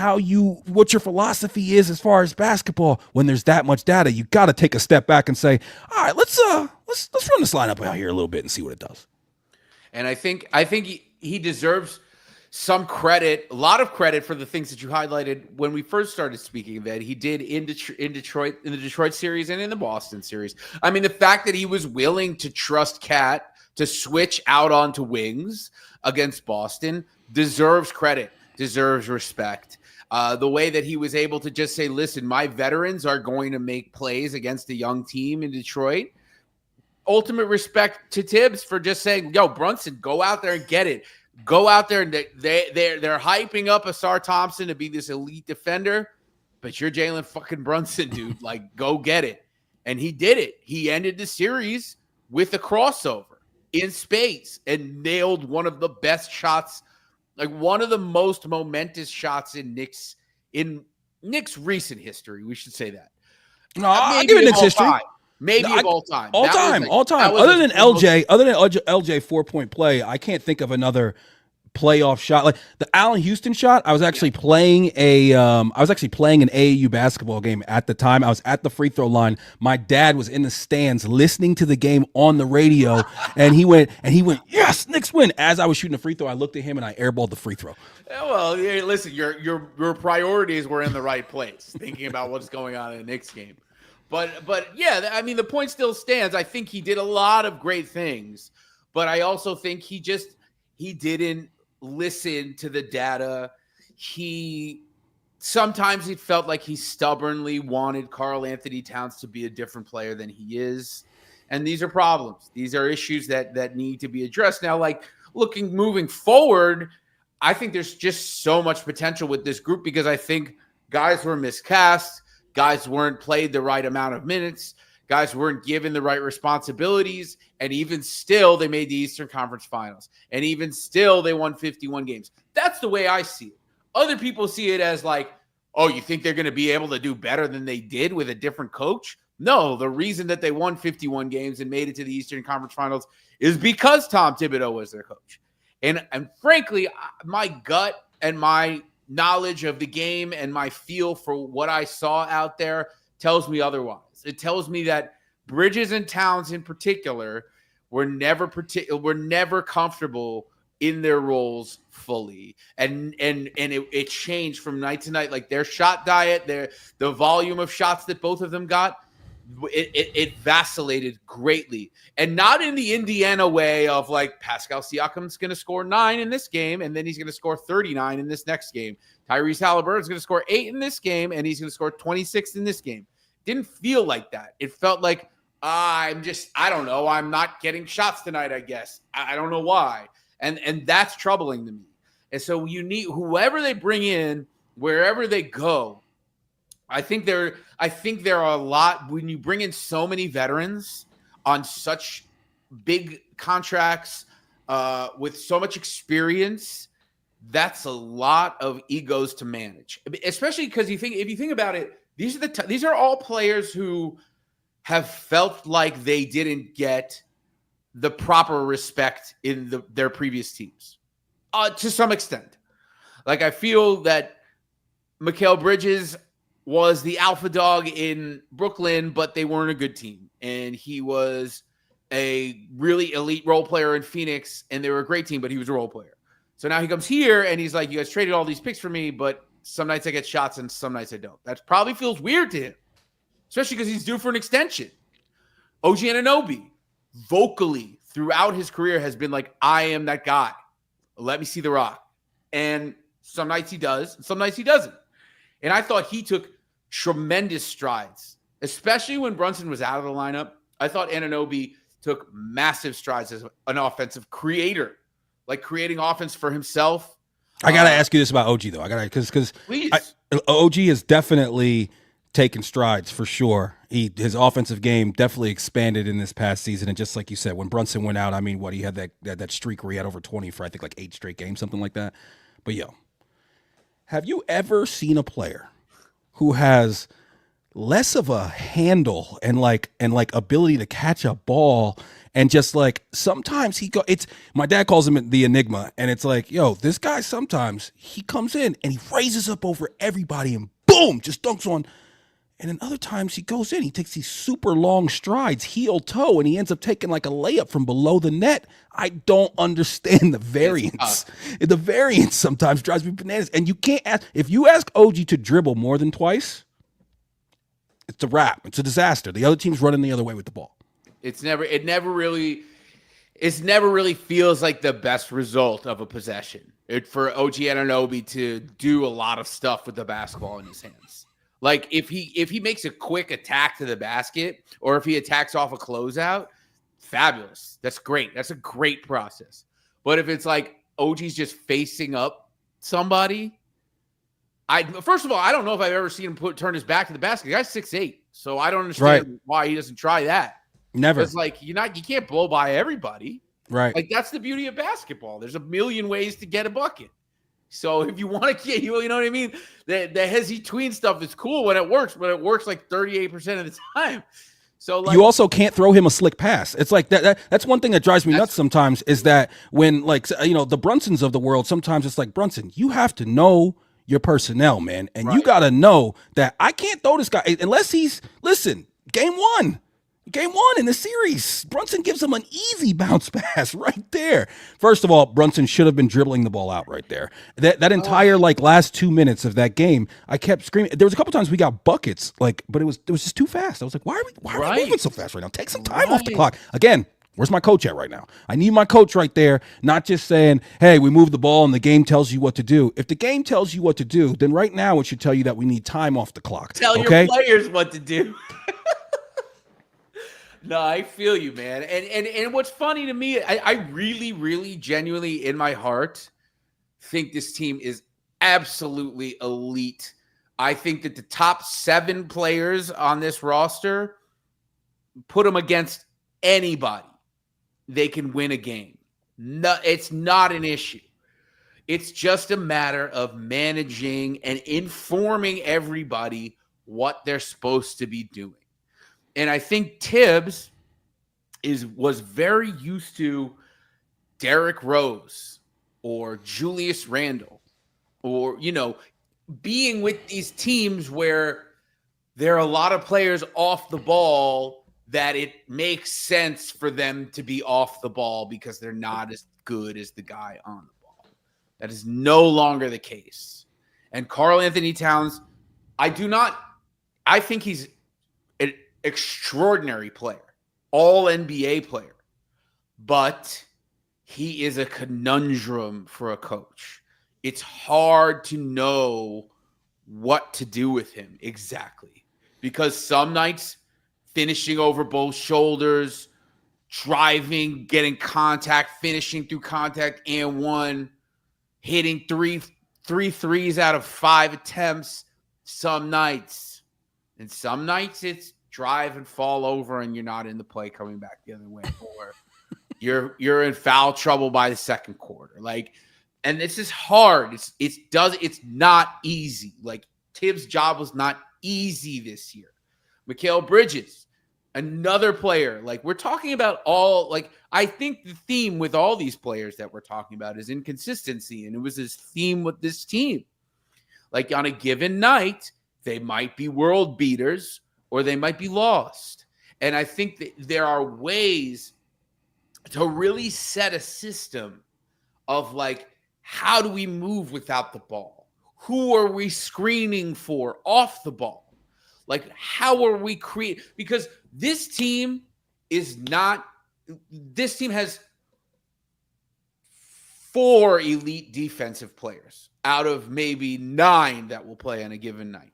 what your philosophy is as far as basketball. When there's that much data, you got to take a step back and say, all right, let's run this lineup out here a little bit and see what it does. And I think he deserves some credit, a lot of credit for the things that you highlighted when we first started speaking that he did in Detroit, in the Detroit series and in the Boston series. I mean, the fact that he was willing to trust Cat to switch out onto wings against Boston deserves credit, deserves respect. The way that he was able to just say, listen, my veterans are going to make plays against a young team in Detroit. Ultimate respect to Thibs for just saying, yo, Brunson, go out there and get it. Go out there and they're hyping up Asar Thompson to be this elite defender, but you're Jalen fucking Brunson, dude. Like, go get it. And he did it. He ended the series with a crossover in space and nailed one of the best shots, like one of the most momentous shots in Knicks recent history. We should say that. No, I'll give it Knicks history. Maybe of all time. All time. Other than LJ 4-point play, I can't think of another playoff shot. Like the Allen Houston shot, I was actually playing an AAU basketball game at the time. I was at the free throw line. My dad was in the stands listening to the game on the radio, and he went, yes, Knicks win. As I was shooting a free throw, I looked at him and I airballed the free throw. Well, listen, your priorities were in the right place, thinking about what's going on in the Knicks game. But yeah, I mean, the point still stands. I think he did a lot of great things, but I also think he didn't listen to the data. Sometimes it felt like he stubbornly wanted Karl Anthony Towns to be a different player than he is. And these are problems. These are issues that need to be addressed. Now, like moving forward, I think there's just so much potential with this group because I think guys were miscast. Guys weren't played the right amount of minutes. Guys weren't given the right responsibilities. And even still, they made the Eastern Conference Finals. And even still, they won 51 games. That's the way I see it. Other people see it as like, oh, you think they're going to be able to do better than they did with a different coach? No, the reason that they won 51 games and made it to the Eastern Conference Finals is because Tom Thibodeau was their coach. And frankly, my gut and my knowledge of the game and my feel for what I saw out there tells me otherwise. It tells me that Bridges and Towns in particular were never comfortable in their roles fully. And it changed from night to night. Like their shot diet, the volume of shots that both of them got, it vacillated greatly. And not in the Indiana way of like Pascal Siakam's going to score 9 in this game, and then he's going to score 39 in this next game. Tyrese Halliburton's going to score 8 in this game, and he's going to score 26 in this game. Didn't feel like that. It felt like, I don't know. I'm not getting shots tonight, I guess. I don't know why. And that's troubling to me. And so you need whoever they bring in, wherever they go. I think there are a lot when you bring in so many veterans on such big contracts with so much experience. That's a lot of egos to manage, especially because if you think about it, these are all players who have felt like they didn't get the proper respect in their previous teams, to some extent. Like, I feel that Mikal Bridges was the alpha dog in Brooklyn, but they weren't a good team. And he was a really elite role player in Phoenix, and they were a great team, but he was a role player. So now he comes here, and he's like, you guys traded all these picks for me, but some nights I get shots and some nights I don't. That probably feels weird to him, especially because he's due for an extension. OG Anunoby, vocally, throughout his career, has been like, I am that guy. Let me see the rock. And some nights he does, and some nights he doesn't. And I thought he took tremendous strides, especially when Brunson was out of the lineup. I thought Anunoby took massive strides as an offensive creator, like creating offense for himself. I got to ask you this about OG, though. Because OG has definitely taken strides for sure. His offensive game definitely expanded in this past season. And just like you said, when Brunson went out, I mean, he had that streak where he had over 20 for, I think, like 8 straight games, something like that. But, have you ever seen a player who has less of a handle and ability to catch a ball, and just like sometimes my dad calls him the enigma, and it's like, this guy, sometimes he comes in and he raises up over everybody and boom, just dunks on. And then other times he goes in, he takes these super long strides, heel toe, and he ends up taking like a layup from below the net. I don't understand the variance. The variance sometimes drives me bananas. And you can't if you ask OG to dribble more than twice, it's a wrap. It's a disaster. The other team's running the other way with the ball. It never really feels like the best result of a possession. For OG Anunoby to do a lot of stuff with the basketball in his hands. Like, if he makes a quick attack to the basket, or if he attacks off a closeout, fabulous. That's great. That's a great process. But if it's like OG's just facing up somebody, first of all, I don't know if I've ever seen him turn his back to the basket. The guy's 6'8", so I don't understand why he doesn't try that. Never. It's like you can't blow by everybody. Right. Like, that's the beauty of basketball. There's a million ways to get a bucket. So if you want to get, you know what I mean? The hezzy tween stuff is cool when it works, but it works like 38% of the time. So like, you also can't throw him a slick pass. It's like that's one thing that drives me nuts sometimes, is that when, like, the Brunsons of the world, sometimes it's like, Brunson, you have to know your personnel, man. And you got to know that I can't throw this guy unless game one in the series, Brunson gives him an easy bounce pass right there. First of all, Brunson should have been dribbling the ball out right there. That entire last 2 minutes of that game, I kept screaming. There was a couple times we got buckets, but it was just too fast. I was like, why are we moving so fast right now? Take some time off the clock. Again, where's my coach at right now? I need my coach right there, not just saying, hey, we moved the ball and the game tells you what to do. If the game tells you what to do, then right now it should tell you that we need time off the clock. Tell your players what to do. No, I feel you, man. And what's funny to me, I really, really genuinely in my heart think this team is absolutely elite. I think that the top 7 players on this roster, put them against anybody, they can win a game. No, it's not an issue. It's just a matter of managing and informing everybody what they're supposed to be doing. And I think Thibs was very used to Derrick Rose or Julius Randle, or, being with these teams where there are a lot of players off the ball that it makes sense for them to be off the ball because they're not as good as the guy on the ball. That is no longer the case. And Karl Anthony Towns, I think he's an extraordinary player, all NBA player, but he is a conundrum for a coach. It's hard to know what to do with him exactly, because some nights finishing over both shoulders, driving, getting contact, finishing through contact and one, hitting three threes out of 5 attempts some nights. And some nights it's drive and fall over and you're not in the play coming back the other way, or you're in foul trouble by the second quarter. Like, and this is hard. It's not easy. Like Thibs' job was not easy this year. Mikal Bridges, another player. Like we're talking about all like I think the theme with all these players that we're talking about is inconsistency, and it was his theme with this team. Like on a given night, they might be world beaters or they might be lost. And I think that there are ways to really set a system of like, how do we move without the ball? Who are we screening for off the ball? Like, how are we create? Because this team has 4 elite defensive players out of maybe 9 that will play on a given night.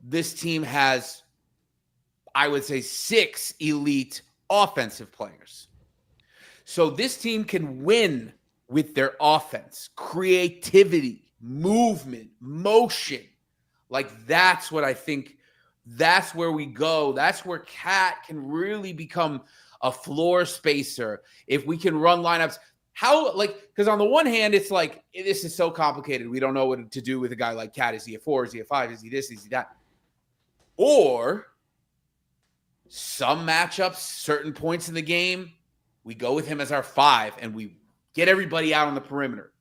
This team has, I would say, 6 elite offensive players. So this team can win with their offense, creativity, movement, motion. Like that's what I think, that's where we go. That's where Cat can really become a floor spacer. If we can run lineups, how, like, because on the one hand, it's like, this is so complicated. We don't know what to do with a guy like Cat. Is he a 4? Is he a 5? Is he this? Is he that? Or some matchups, certain points in the game, we go with him as our 5 and we get everybody out on the perimeter.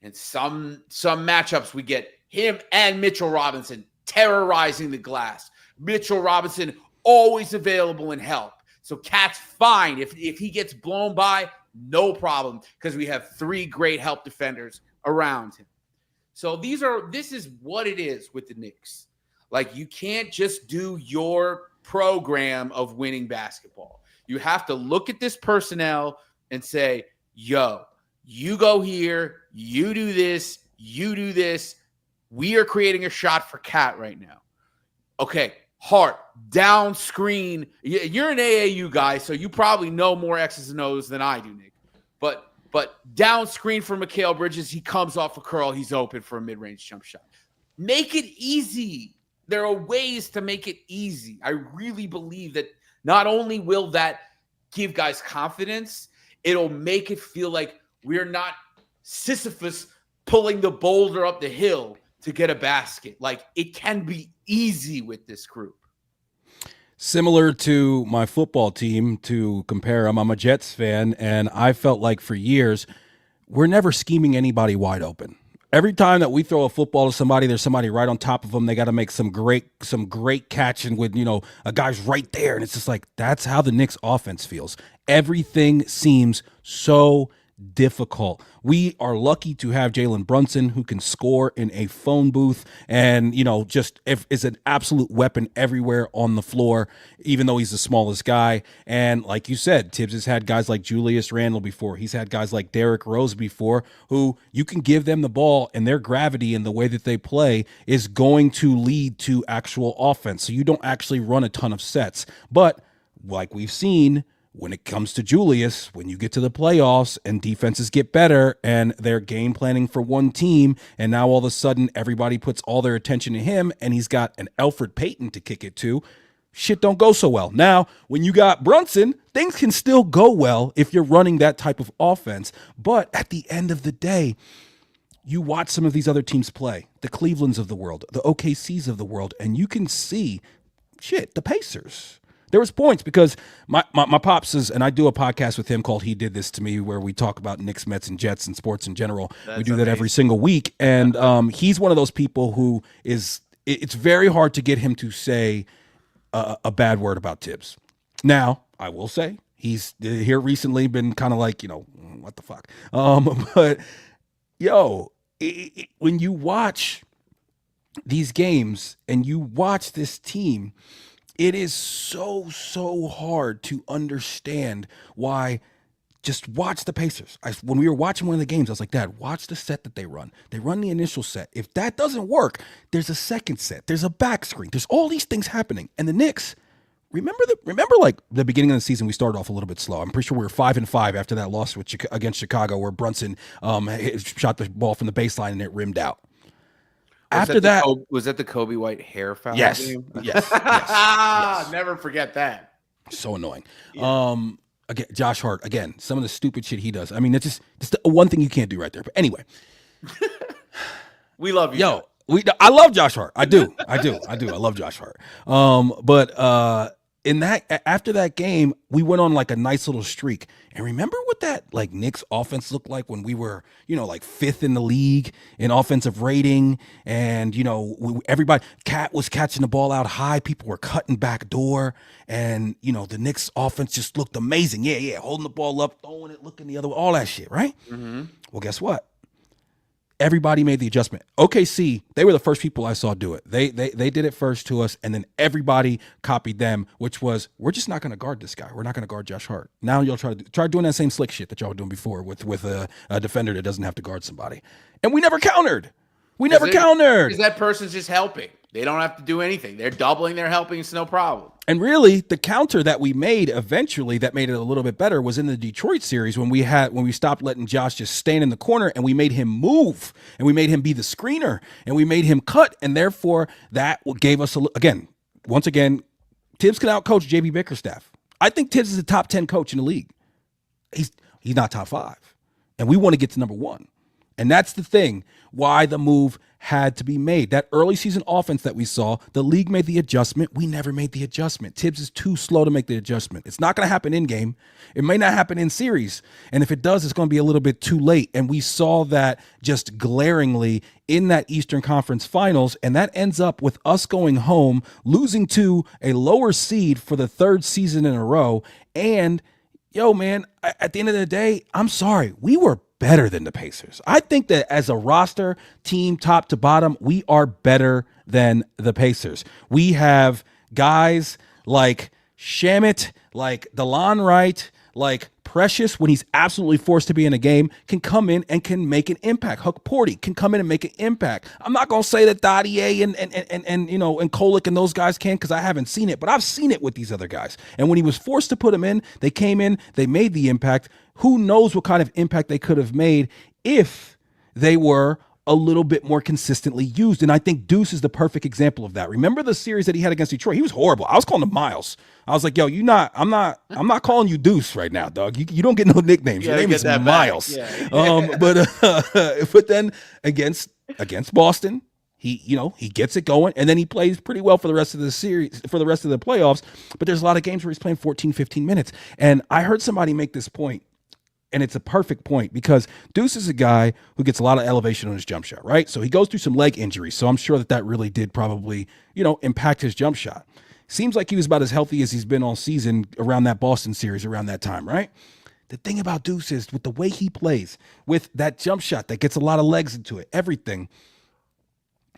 And some matchups, we get him and Mitchell Robinson terrorizing the glass. Mitchell Robinson always available and help. So Cat's fine. If he gets blown by, no problem, because we have 3 great help defenders around him. So this is what it is with the Knicks. Like, you can't just do your program of winning basketball. You have to look at this personnel and say, yo, you go here, you do this, you do this. We are creating a shot for Cat right now. Okay, Hart, down screen. You're an AAU guy, so you probably know more X's and O's than I do, Nick. But down screen for Mikal Bridges, he comes off a curl, he's open for a mid-range jump shot. Make it easy. There are ways to make it easy. I really believe that not only will that give guys confidence, it'll make it feel like we're not Sisyphus pulling the boulder up the hill to get a basket. Like, it can be easy with this group. Similar to my football team, to compare them, I'm a Jets fan, and I felt like for years, we're never scheming anybody wide open. Every time that we throw a football to somebody, there's somebody right on top of them. They got to make some great catch, and with, a guy's right there. And it's just like, that's how the Knicks offense feels. Everything seems so difficult. We are lucky to have Jalen Brunson, who can score in a phone booth and, is an absolute weapon everywhere on the floor, even though he's the smallest guy. And like you said, Thibs has had guys like Julius Randle before. He's had guys like Derrick Rose before, who you can give them the ball, and their gravity and the way that they play is going to lead to actual offense. So you don't actually run a ton of sets. But like we've seen, when it comes to Julius, when you get to the playoffs and defenses get better and they're game planning for one team, and now all of a sudden everybody puts all their attention to him and he's got an Elfrid Payton to kick it to, shit don't go so well. Now, when you got Brunson, things can still go well if you're running that type of offense. But at the end of the day, you watch some of these other teams play, the Clevelands of the world, the OKCs of the world, and you can see, the Pacers. There was points because my pops is, and I do a podcast with him called He Did This to Me, where we talk about Knicks, Mets, and Jets and sports in general. We do that every single week. And he's one of those people who it's very hard to get him to say a bad word about Thibs. Now, I will say, he's here recently been kind of like, what the fuck? But, when you watch these games and you watch this team, it is so hard to understand why. Just watch the Pacers. When we were watching one of the games, I was like, Dad, watch the set that they run. They run the initial set. If that doesn't work, there's a second set. There's a back screen. There's all these things happening. And the Knicks, remember like the beginning of the season, we started off a little bit slow. I'm pretty sure we were 5-5 after that loss against Chicago, where Brunson shot the ball from the baseline and it rimmed out. After that, was that the Kobe White hair foul? Yes. Game? Yes. Never forget that. So annoying. Yeah. again, Josh Hart, again, some of the stupid shit he does. I mean, it's the one thing you can't do right there. But anyway, We love you, Josh. yo, I love Josh Hart. I do. I love Josh Hart. But in that after that game, we went on like a nice little streak. And remember what that like Knicks offense looked like when we were, like fifth in the league in offensive rating, and everybody Cat was catching the ball out high, people were cutting back door, and the Knicks offense just looked amazing. Yeah, holding the ball up, throwing it, looking the other way, all that shit, right? Mm-hmm. Well, guess what? Everybody made the adjustment. OKC, they were the first people I saw do it. They did it first to us, and then everybody copied them, which was, we're just not going to guard this guy. We're not going to guard Josh Hart. Now y'all try doing that same slick shit that y'all were doing before with a defender that doesn't have to guard somebody. And we never countered. Because that person's just helping. They don't have to do anything. They're doubling, they're helping. It's no problem. And really, the counter that we made eventually that made it a little bit better was in the Detroit series when we stopped letting Josh just stand in the corner, and we made him move, and we made him be the screener, and we made him cut, and therefore that gave us once again, Thibs can outcoach JB Bickerstaff. I think Thibs is a top 10 coach in the league. He's not top 5, and we want to get to number 1. And that's the thing, why the move had to be made. That early season offense that we saw, the league made the adjustment. We never made the adjustment. Thibs is too slow to make the adjustment. It's not going to happen in game. It may not happen in series. And if it does, it's going to be a little bit too late. And we saw that just glaringly in that Eastern Conference Finals. And that ends up with us going home, losing to a lower seed for the 3rd season in a row. And yo, man, at the end of the day, I'm sorry. We were better than the Pacers. I think that as a roster, team, top to bottom, we are better than the Pacers. We have guys like Shamit, like DeLon Wright, like Precious, when he's absolutely forced to be in a game, can come in and can make an impact. Huck Porty can come in and make an impact. I'm not gonna say that Dottier and Kolick and those guys can, because I haven't seen it, but I've seen it with these other guys. And when he was forced to put them in, they came in, they made the impact. Who knows what kind of impact they could have made if they were a little bit more consistently used. And I think Deuce is the perfect example of that. Remember the series that he had against Detroit? He was horrible. I was calling him Miles. I was like, yo, I'm not calling you Deuce right now, dog. You don't get no nicknames. Your name is Miles. Yeah. But then against Boston, he gets it going, and then he plays pretty well for the rest of the series, for the rest of the playoffs. But there's a lot of games where he's playing 14, 15 minutes. And I heard somebody make this point, and it's a perfect point, because Deuce is a guy who gets a lot of elevation on his jump shot, right? So he goes through some leg injuries. So I'm sure that really did probably, impact his jump shot. Seems like he was about as healthy as he's been all season around that Boston series around that time, right? The thing about Deuce is with the way he plays, with that jump shot that gets a lot of legs into it, everything,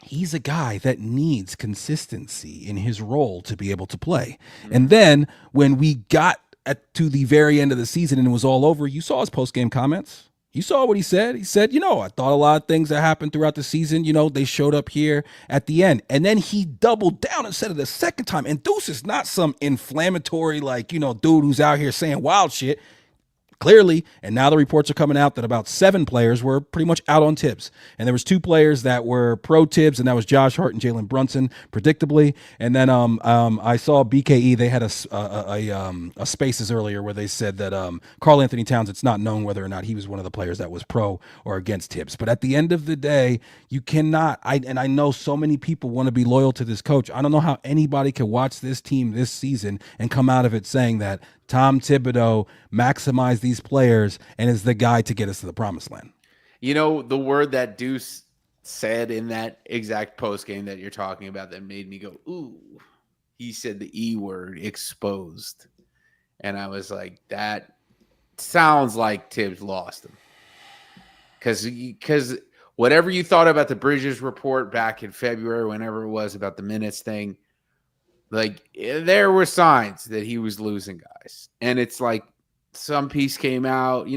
he's a guy that needs consistency in his role to be able to play. And then when we got to the very end of the season and it was all over, you saw his post-game comments. You saw what he said. He said, I thought a lot of things that happened throughout the season, they showed up here at the end. And then he doubled down and said it a second time. And Deuce is not some inflammatory, dude who's out here saying wild shit. Clearly, and now the reports are coming out that about 7 players were pretty much out on Thibs. And there was 2 players that were pro Thibs, and that was Josh Hart and Jalen Brunson, predictably. And then I saw BKE, they had a spaces earlier where they said that Karl Anthony Towns, it's not known whether or not he was one of the players that was pro or against Thibs. But at the end of the day, you cannot, and I know so many people want to be loyal to this coach. I don't know how anybody can watch this team this season and come out of it saying that Tom Thibodeau maximized these players and is the guy to get us to the promised land. The word that Deuce said in that exact post game that you're talking about that made me go, ooh, he said the E word, exposed. And I was like, that sounds like Thibs lost him. Because whatever you thought about the Bridges report back in February, whenever it was about the minutes thing, there were signs that he was losing guys. And it's like some piece came out,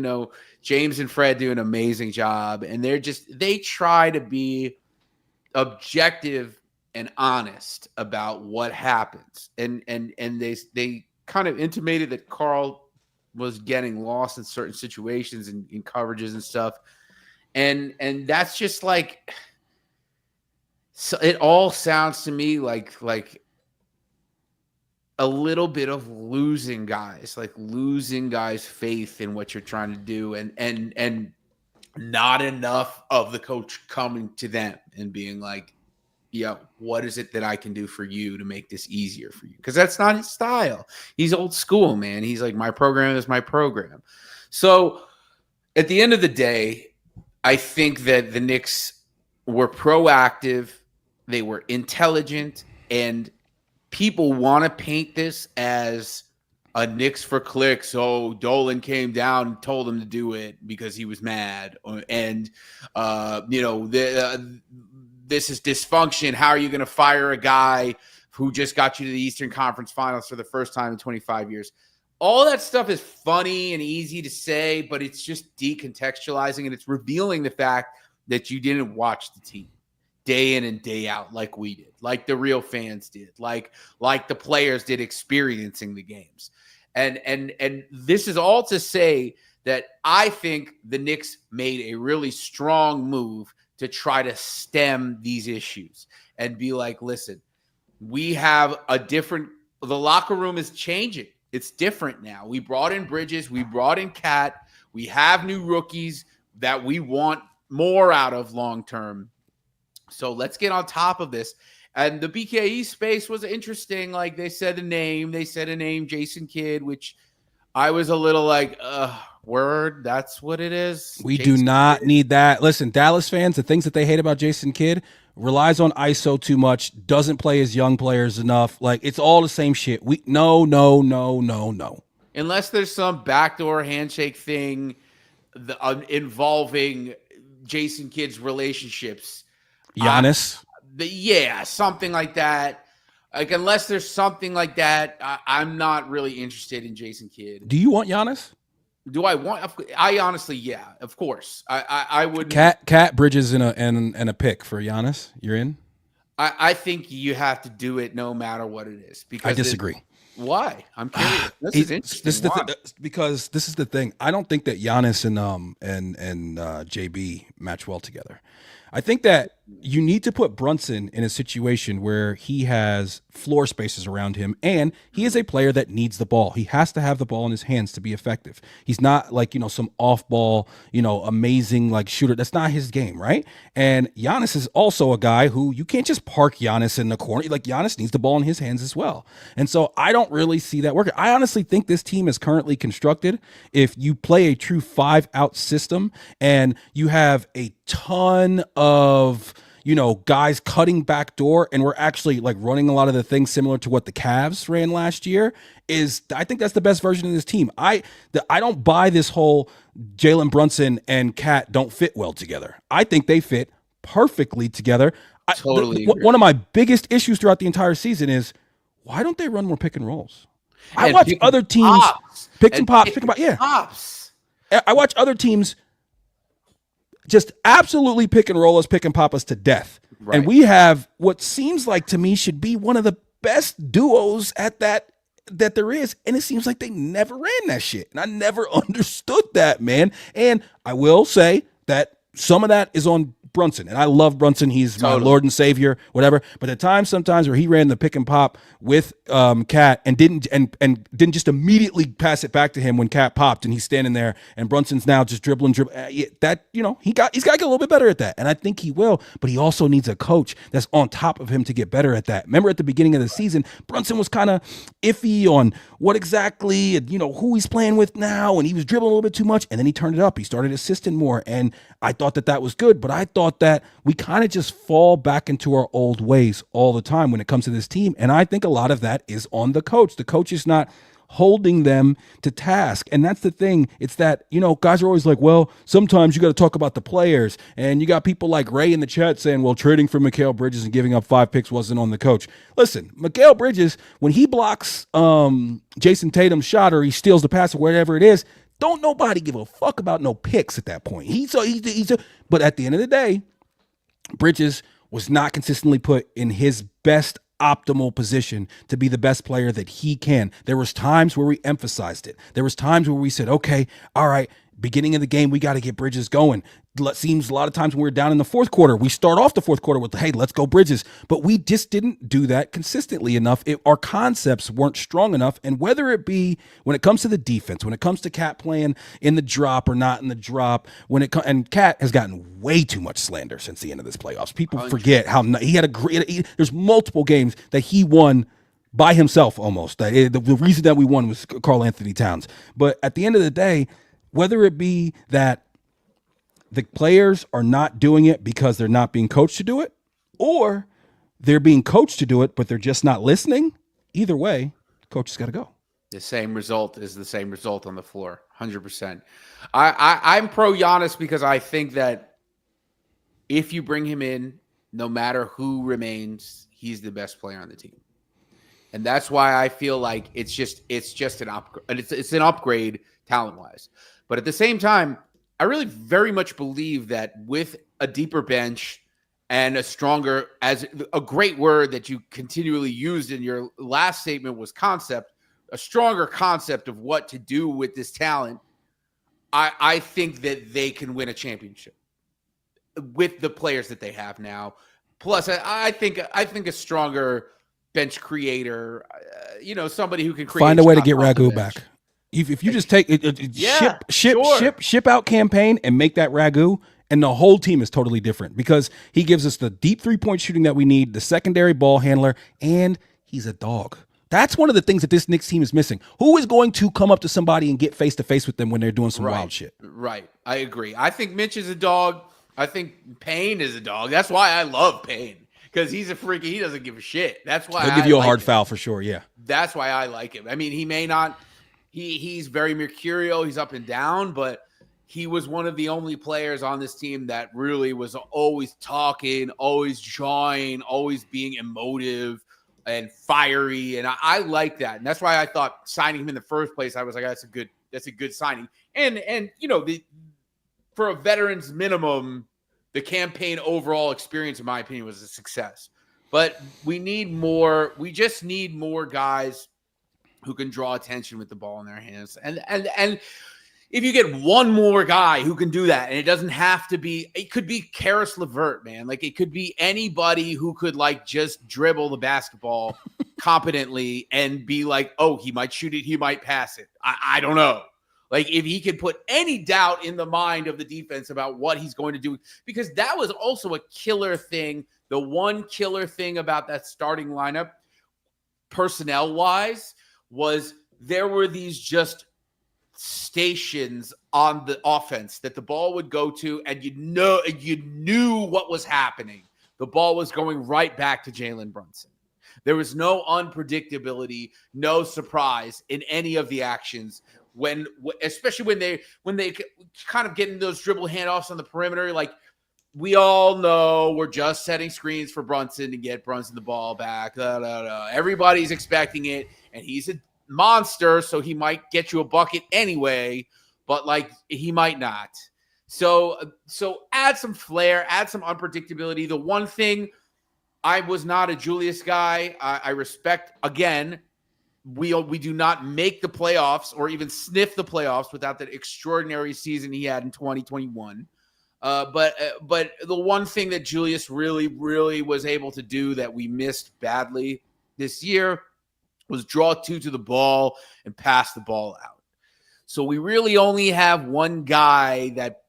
James and Fred do an amazing job. And they try to be objective and honest about what happens. And they kind of intimated that Karl was getting lost in certain situations and in coverages and stuff. And that's just so it all sounds to me like a little bit of losing guys faith in what you're trying to do, and not enough of the coach coming to them and being like, yeah, what is it that I can do for you to make this easier for you? Because that's not his style. He's old school, man. He's like, my program is my program. So at the end of the day, I think that the Knicks were proactive, they were intelligent, and people want to paint this as a Knicks for clicks. Oh, Dolan came down and told him to do it because he was mad, and this is dysfunction. How are you going to fire a guy who just got you to the Eastern Conference Finals for the first time in 25 years? All that stuff is funny and easy to say, but it's just decontextualizing, and it's revealing the fact that you didn't watch the team day in and day out like we did, like the real fans did, like the players did experiencing the games. And this is all to say that I think the Knicks made a really strong move to try to stem these issues and be like, listen, we have the locker room is changing. It's different now. We brought in Bridges. We brought in Cat. We have new rookies that we want more out of long term. So let's get on top of this. And the BKE space was interesting. Like they said a name, Jason Kidd, which I was a little like, word, that's what it is. We Jason do not Kidd. need that. Listen, Dallas fans, the things that they hate about Jason Kidd, relies on ISO too much, doesn't play his young players enough. Like, it's all the same shit. No. Unless there's some backdoor handshake thing involving Jason Kidd's relationships. Giannis? Something like that. Like, unless there's something like that, I'm not really interested in Jason Kidd. Do you want Giannis? Do I want? I honestly, yeah, of course. I would. Cat Bridges and a pick for Giannis. You're in? I think you have to do it no matter what it is. Because I disagree. Why? I'm curious. This is interesting. Because this is the thing. I don't think that Giannis and JB match well together. I think that you need to put Brunson in a situation where he has floor spaces around him, and he is a player that needs the ball. He has to have the ball in his hands to be effective. He's not like, some off ball, amazing like shooter. That's not his game, right? And Giannis is also a guy who you can't just park Giannis in the corner. Like, Giannis needs the ball in his hands as well. And so I don't really see that working. I honestly think this team is currently constructed. If you play a true 5-out system and you have a ton of guys cutting back door, and we're actually like running a lot of the things similar to what the Cavs ran last year, I think that's the best version of this team. I don't buy this whole Jalen Brunson and Cat don't fit well together. I think they fit perfectly together. Totally. One of my biggest issues throughout the entire season is, why don't they run more pick and rolls? I watch other teams pick and pop. Yeah. I watch other teams just absolutely pick and roll us, pick and pop us to death. Right. And we have what seems like to me should be one of the best duos at that there is. And it seems like they never ran that shit. And I never understood that, man. And I will say that some of that is on Brunson, and I love Brunson. He's my Lord and Savior, whatever. But at times, sometimes where he ran the pick and pop with Cat and didn't just immediately pass it back to him when Cat popped, and he's standing there, and Brunson's now just dribbling. He's got to get a little bit better at that, and I think he will. But he also needs a coach that's on top of him to get better at that. Remember at the beginning of the season, Brunson was kind of iffy on what exactly, who he's playing with now, and he was dribbling a little bit too much, and then he turned it up. He started assisting more, and I thought that was good, but I thought that we kind of just fall back into our old ways all the time when it comes to this team. And I think a lot of that is on the coach. The coach is not holding them to task. And that's the thing. It's that, guys are always like, well, sometimes you got to talk about the players. And you got people like Ray in the chat saying, well, trading for Mikal Bridges and giving up 5 picks wasn't on the coach. Listen, Mikal Bridges, when he blocks Jason Tatum's shot or he steals the pass or whatever it is, don't nobody give a fuck about no picks at that point. But at the end of the day, Bridges was not consistently put in his best optimal position to be the best player that he can. There was times where we emphasized it. There was times where we said, okay, all right, beginning of the game, we got to get Bridges going. Seems a lot of times when we're down in the fourth quarter, we start off the fourth quarter with, hey, let's go Bridges. But we just didn't do that consistently enough. Our concepts weren't strong enough. And whether it be when it comes to the defense, when it comes to Cat playing in the drop or not in the drop, and Cat has gotten way too much slander since the end of this playoffs. People 100. forget how he had a great, there's multiple games that he won by himself almost. The reason that we won was Karl Anthony Towns. But at the end of the day, whether it be that the players are not doing it because they're not being coached to do it, or they're being coached to do it, but they're just not listening, either way, the coach has got to go. The same result is the same result on the floor, 100%. I'm pro Giannis because I think that if you bring him in, no matter who remains, he's the best player on the team. And that's why I feel like it's just an upgrade. It's an upgrade talent-wise. But at the same time, I really very much believe that with a deeper bench and a stronger, as a great word that you continually used in your last statement was concept, a stronger concept of what to do with this talent, I think that they can win a championship with the players that they have now. Plus, I think a stronger bench creator, somebody who can find a way to get Ragu back. If you just take ship out campaign and make that Ragu, and the whole team is totally different because he gives us the deep 3-point shooting that we need, the secondary ball handler, and he's a dog. That's one of the things that this Knicks team is missing. Who is going to come up to somebody and get face to face with them when they're doing some wild shit? Right. I agree. I think Mitch is a dog. I think Payne is a dog. That's why I love Payne. Because he's a freaky, he doesn't give a shit. That's why he'll give you a hard foul for sure. Yeah, that's why I like him. I mean, he may not. He's very mercurial. He's up and down, but he was one of the only players on this team that really was always talking, always jawing, always being emotive and fiery. And I like that, and that's why I thought signing him in the first place. I was like, that's a good signing. And for a veteran's minimum, the campaign overall experience, in my opinion, was a success. But we need more. We just need more guys who can draw attention with the ball in their hands. And if you get one more guy who can do that, and it doesn't have to be, it could be Karis LeVert, man. Like, it could be anybody who could, like, just dribble the basketball competently and be like, oh, he might shoot it, he might pass it. I don't know. Like, if he could put any doubt in the mind of the defense about what he's going to do, because that was also a killer thing. The one killer thing about that starting lineup, personnel-wise, was there were these just stations on the offense that the ball would go to, and you knew what was happening. The ball was going right back to Jalen Brunson. There was no unpredictability, no surprise in any of the actions. Especially when they kind of getting those dribble handoffs on the perimeter, like, we all know we're just setting screens for Brunson to get Brunson the ball back. Everybody's expecting it, and he's a monster, so he might get you a bucket anyway, but, like, he might not. So add some flair, add some unpredictability. The one thing, I was not a Julius guy. I respect, again, we do not make the playoffs or even sniff the playoffs without that extraordinary season he had in 2021. But the one thing that Julius really, really was able to do that we missed badly this year was draw two to the ball and pass the ball out. So we really only have one guy that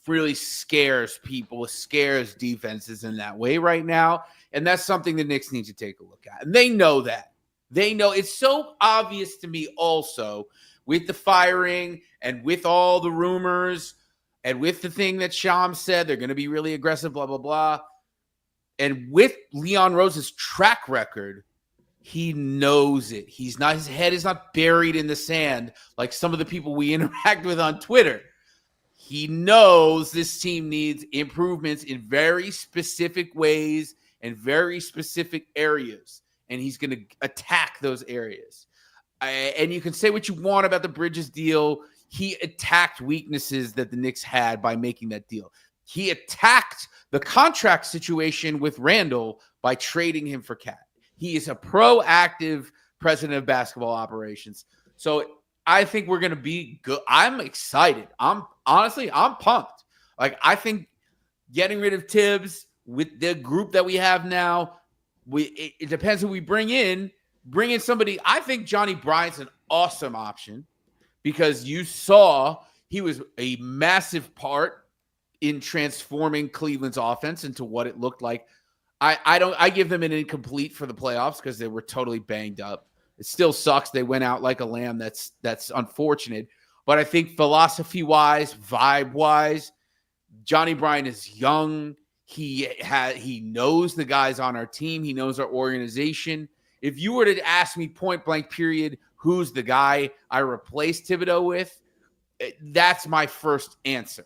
really scares people, scares defenses in that way right now. And that's something the Knicks need to take a look at. And they know that. They know. It's so obvious to me also with the firing and with all the rumors and with the thing that Shams said, they're going to be really aggressive, blah, blah, blah. And with Leon Rose's track record, he knows it. His head is not buried in the sand like some of the people we interact with on Twitter. He knows this team needs improvements in very specific ways and very specific areas. And he's going to attack those areas. And you can say what you want about the Bridges deal. He attacked weaknesses that the Knicks had by making that deal. He attacked the contract situation with Randall by trading him for Cat. He is a proactive president of basketball operations. So I think we're going to be good. I'm excited. I'm pumped. Like, I think getting rid of Thibs with the group that we have now, it depends who we bring in. Bring in somebody. I think Johnny Bryant's an awesome option because you saw he was a massive part in transforming Cleveland's offense into what it looked like. I give them an incomplete for the playoffs because they were totally banged up. It still sucks they went out like a lamb. That's unfortunate. But I think philosophy wise, vibe wise, Johnny Bryant is young. He knows the guys on our team. He knows our organization. If you were to ask me point blank period, who's the guy I replaced Thibodeau with, that's my first answer.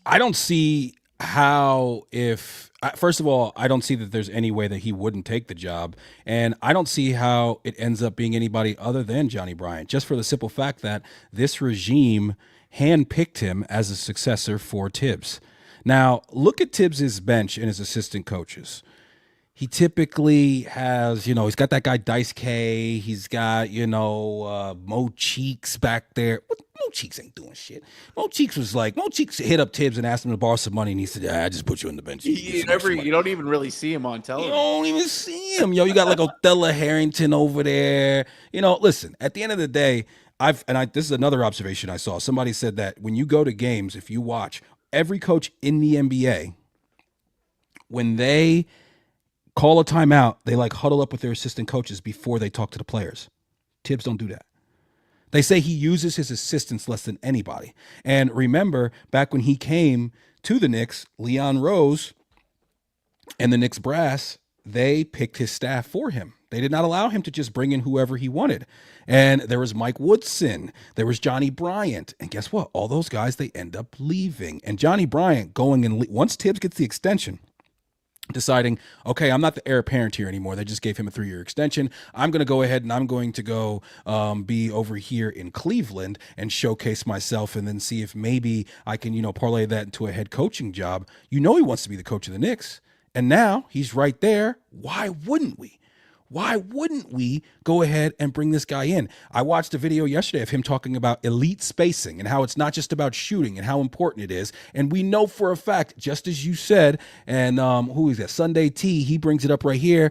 I don't see how, if first of all, I don't see that there's any way that he wouldn't take the job, and I don't see how it ends up being anybody other than Johnny Bryant, just for the simple fact that this regime handpicked him as a successor for Thibs. Now, look at Thibs's bench and his assistant coaches. He typically has, he's got that guy Dice K. He's got, Mo Cheeks back there. Mo Cheeks ain't doing shit. Mo Cheeks hit up Thibs and asked him to borrow some money, and he said, I just put you on the bench. You don't even really see him on television. You don't even see him. You got like Othello Harrington over there. Listen, at the end of the day, this is another observation I saw. Somebody said that when you go to games, if you watch, every coach in the NBA, when they call a timeout, they like huddle up with their assistant coaches before they talk to the players. Thibs don't do that. They say he uses his assistants less than anybody. And remember, back when he came to the Knicks, Leon Rose and the Knicks brass, they picked his staff for him. They did not allow him to just bring in whoever he wanted. And there was Mike Woodson. There was Johnny Bryant. And guess what? All those guys, they end up leaving. And Johnny Bryant going and once Thibs gets the extension, deciding, okay, I'm not the heir apparent here anymore. They just gave him a 3-year extension. I'm going to go ahead and I'm going to go be over here in Cleveland and showcase myself and then see if maybe I can, parlay that into a head coaching job. He wants to be the coach of the Knicks. And now he's right there. Why wouldn't we? Why wouldn't we go ahead and bring this guy in? I watched a video yesterday of him talking about elite spacing and how it's not just about shooting and how important it is. And we know for a fact, just as you said, and who is that? Sunday T, he brings it up right here.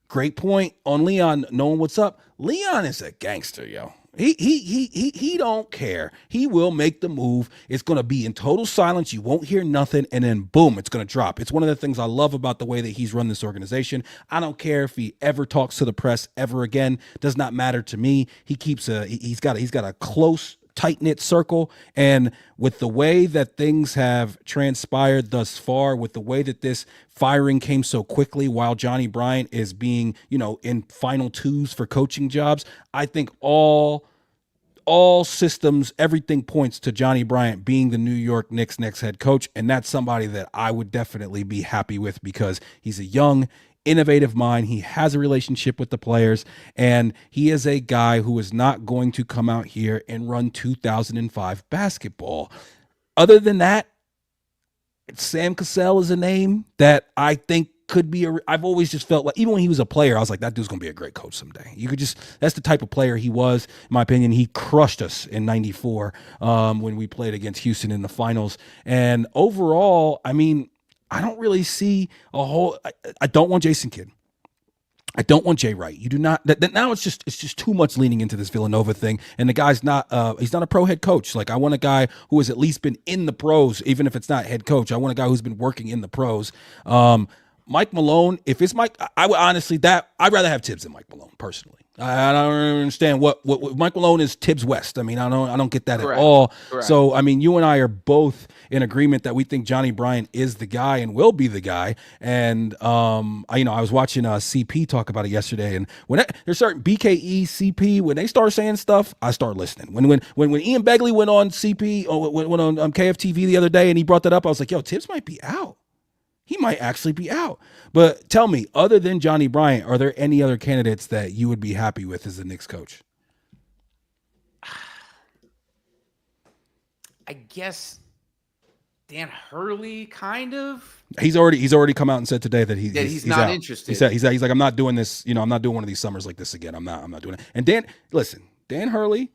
Great point on Leon knowing what's up. Leon is a gangster, yo. He don't care. He will make the move. It's going to be in total silence. You won't hear nothing. And then boom, it's going to drop. It's one of the things I love about the way that he's run this organization. I don't care if he ever talks to the press ever again. Does not matter to me. He's got a close, tight-knit circle, and with the way that things have transpired thus far, with the way that this firing came so quickly while Johnny Bryant is being, in final twos for coaching jobs, I think all systems, everything points to Johnny Bryant being the New York Knicks next head coach, and that's somebody that I would definitely be happy with because he's a young, innovative mind. He has a relationship with the players, and he is a guy who is not going to come out here and run 2005 basketball. Other than that, Sam Cassell is a name that I think could be I've always just felt like, even when he was a player, I was like, that dude's going to be a great coach someday. That's the type of player he was. In my opinion, he crushed us in 94 when we played against Houston in the finals. And overall, I mean, I don't really see a whole. I don't want Jason Kidd. I don't want Jay Wright. You do not. Now it's just too much leaning into this Villanova thing, and the guy's not. He's not a pro head coach. Like, I want a guy who has at least been in the pros, even if it's not head coach. I want a guy who's been working in the pros. Mike Malone. If it's Mike, I would honestly I'd rather have Thibs than Mike Malone personally. I don't understand what Mike Malone is. Thibs West. I mean, I don't get that Correct. at all. Correct. So, I mean, you and I are both in agreement that we think Johnny Bryant is the guy and will be the guy. And I was watching CP talk about it yesterday, and when there's certain BKE CP, when they start saying stuff, I start listening. When Ian Begley went on CP or went on KFTV the other day and he brought that up, I was like, yo, Thibs might be out. He might actually be out. But tell me, other than Johnny Bryant, are there any other candidates that you would be happy with as the Knicks coach? I guess Dan Hurley, kind of. He's already come out and said today that he's not out. interested. He's like, I'm not doing this. I'm not doing one of these summers like this again. I'm not doing it. And Dan, listen, Dan Hurley,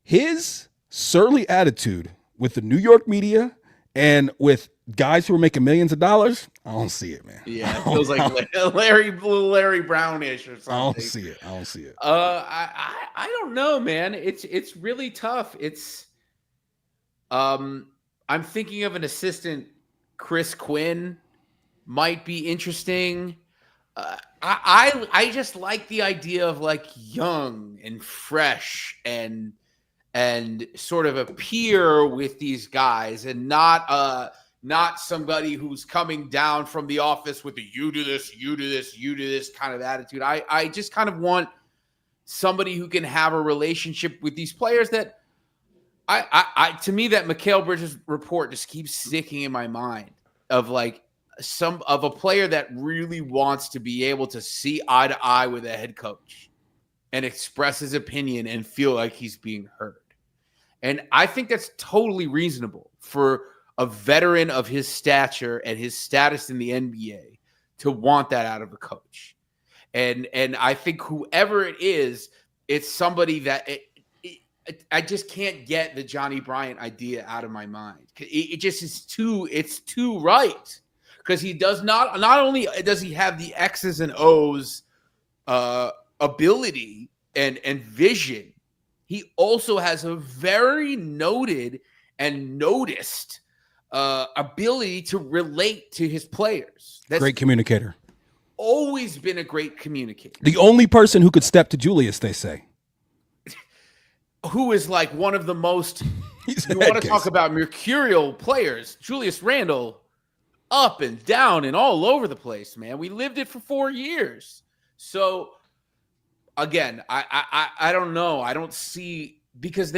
his surly attitude with the New York media and with guys who are making millions of dollars, I don't see it, man. Yeah, it feels like Larry Brownish or something. I don't see it. I don't know, man. It's really tough. I'm thinking of an assistant, Chris Quinn, might be interesting. I just like the idea of like young and fresh and sort of a peer with these guys, and not somebody who's coming down from the office with the you do this kind of attitude. I just kind of want somebody who can have a relationship with these players. That to me, that Mikal Bridges report just keeps sticking in my mind of like of a player that really wants to be able to see eye to eye with a head coach and express his opinion and feel like he's being heard. And I think that's totally reasonable for a veteran of his stature and his status in the NBA to want that out of a coach. And I think whoever it is, it's somebody that I just can't get the Johnny Bryant idea out of my mind. It just is too right. Because he does not only does he have the X's and O's ability and vision, he also has a very noted and noticed ability to relate to his players. That's great communicator. Always been a great communicator. The only person who could step to Julius, they say. Who is like one of the most, you want to talk about mercurial players, Julius Randle, up and down and all over the place, man. We lived it for 4 years. So again, I don't know. I don't see, because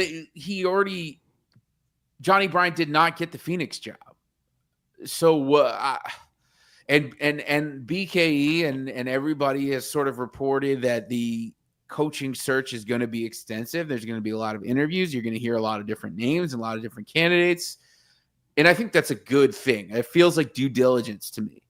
Johnny Bryant did not get the Phoenix job. So and BKE and everybody has sort of reported that the coaching search is going to be extensive. There's going to be a lot of interviews. You're going to hear a lot of different names and a lot of different candidates. And I think that's a good thing. It feels like due diligence to me.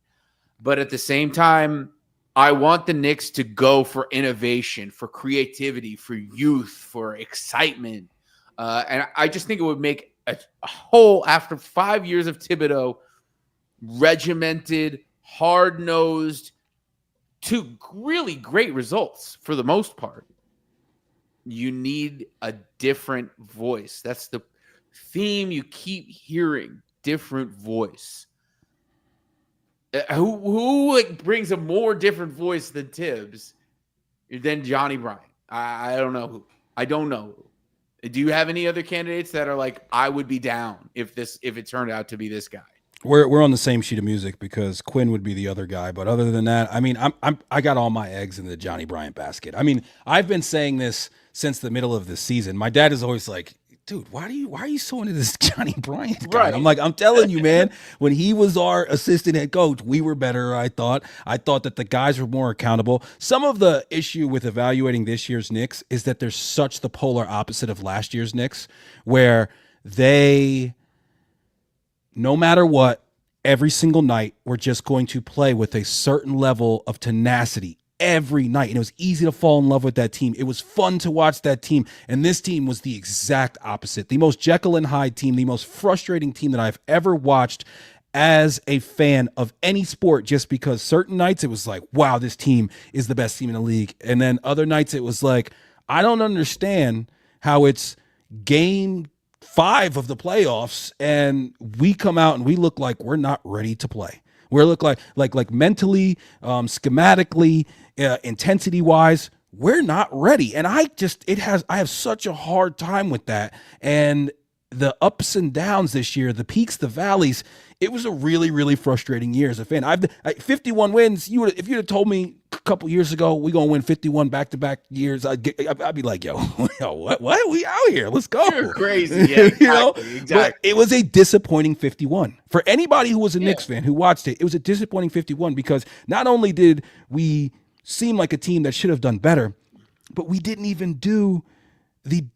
But at the same time, I want the Knicks to go for innovation, for creativity, for youth, for excitement. And I just think it would make a whole, after 5 years of Thibodeau, regimented, hard-nosed, to really great results for the most part. You need a different voice. That's the theme you keep hearing, different voice. Who brings a more different voice than Thibs, than Johnny Bryant? I don't know who. I don't know who. Do you have any other candidates that are like, I would be down if it turned out to be this guy? We're on the same sheet of music, because Quinn would be the other guy. But other than that, I mean, I got all my eggs in the Johnny Bryant basket. I mean, I've been saying this since the middle of the season. My dad is always like, dude, why are you so into this Johnny Bryant guy? Right. I'm like, I'm telling you, man, when he was our assistant head coach, we were better. I thought that the guys were more accountable. Some of the issue with evaluating this year's Knicks is that they're such the polar opposite of last year's Knicks, where they, no matter what, every single night, we're just going to play with a certain level of tenacity every night. And it was easy to fall in love with that team. It was fun to watch that team. And this team was the exact opposite. The most Jekyll and Hyde team, the most frustrating team that I've ever watched as a fan of any sport, just because certain nights it was like, wow, this team is the best team in the league. And then other nights it was like, I don't understand how it's game 5 of the playoffs and we come out and we look like we're not ready to play. We look like mentally, schematically, intensity wise, we're not ready. And I have such a hard time with that. And the ups and downs this year, the peaks, the valleys, it was a really, really frustrating year as a fan. 51 wins. If you'd have told me a couple years ago we're gonna win 51 back-to-back years, I'd be like, yo, what? We out here? Let's go. You're crazy. Yeah, exactly. But it was a disappointing 51 for anybody who was a Knicks fan who watched it. It was a disappointing 51 because not only did we seem like a team that should have done better, but we didn't even do the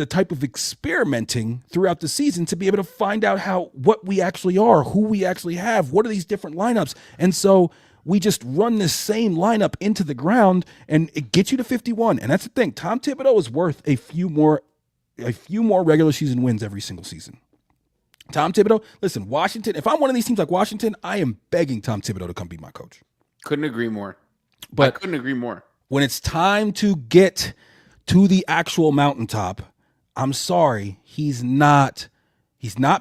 type of experimenting throughout the season to be able to find out what we actually are, who we actually have, what are these different lineups. And so we just run this same lineup into the ground and it gets you to 51. And that's the thing. Tom Thibodeau is worth a few more regular season wins every single season. Tom Thibodeau, listen, Washington, if I'm one of these teams like Washington, I am begging Tom Thibodeau to come be my coach. Couldn't agree more. But I couldn't agree more. When it's time to get to the actual mountaintop, I'm sorry, he's not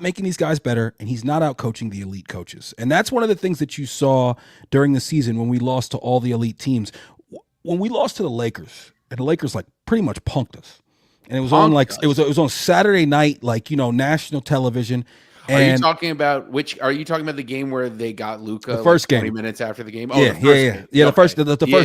making these guys better, and he's not out coaching the elite coaches. And that's one of the things that you saw during the season when we lost to all the elite teams. When we lost to the Lakers, and the Lakers like pretty much punked us. And it was on like it was on Saturday night, like, you know, national television. And are you talking about the game where they got Luka the first like 20 game minutes after the game? Oh, yeah. Game. The first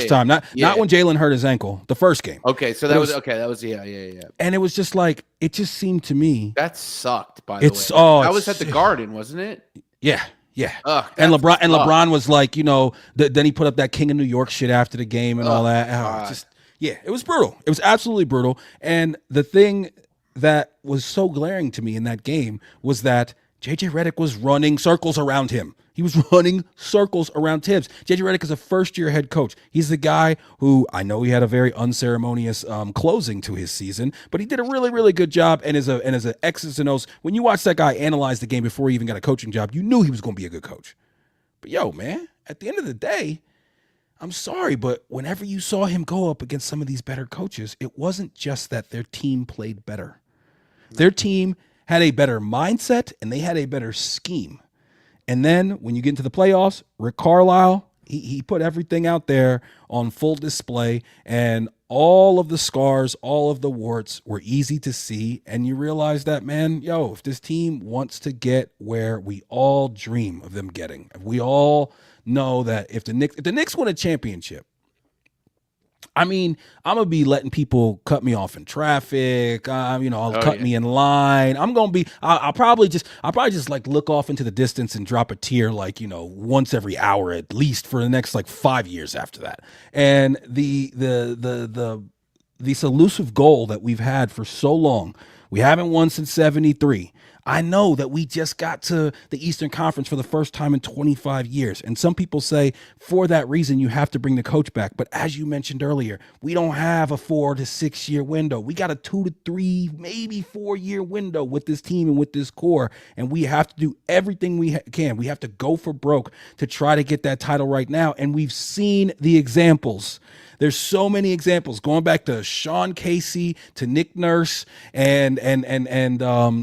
time, not when Jalen hurt his ankle. The first game. Okay, so that was yeah. And it was just like, it just seemed to me that sucked. By the way, that was at the Garden, wasn't it? Yeah. And LeBron was like, you know, then he put up that King of New York shit after the game and all that. It was brutal. It was absolutely brutal. And the thing that was so glaring to me in that game was that JJ Redick was running circles around him. He was running circles around Thibs. JJ Redick is a first-year head coach. He's the guy who, I know he had a very unceremonious closing to his season, but he did a really, really good job. And as an X's and O's, when you watch that guy analyze the game before he even got a coaching job, you knew he was going to be a good coach. But yo, man, at the end of the day, I'm sorry, but whenever you saw him go up against some of these better coaches, it wasn't just that their team played better. Their team had a better mindset and they had a better scheme. And then when you get into the playoffs, Rick Carlisle, he put everything out there on full display, and all of the scars, all of the warts were easy to see. And you realize that, man, if this team wants to get where we all dream of them getting, we all know that if the Knicks win a championship, I mean, I'm gonna be letting people cut me off in traffic. I'll cut me in line. I'll probably just like look off into the distance and drop a tear, like, once every hour at least for the next like 5 years after that. And the elusive goal that we've had for so long, we haven't won since '73. I know that we just got to the Eastern Conference for the first time in 25 years. And some people say for that reason, you have to bring the coach back. But as you mentioned earlier, we don't have a 4 to 6 year window. We got a 2 to 3, maybe 4 year window with this team and with this core. And we have to do everything we can. We have to go for broke to try to get that title right now. And we've seen the examples. There's so many examples going back to Sean Casey, to Nick Nurse, and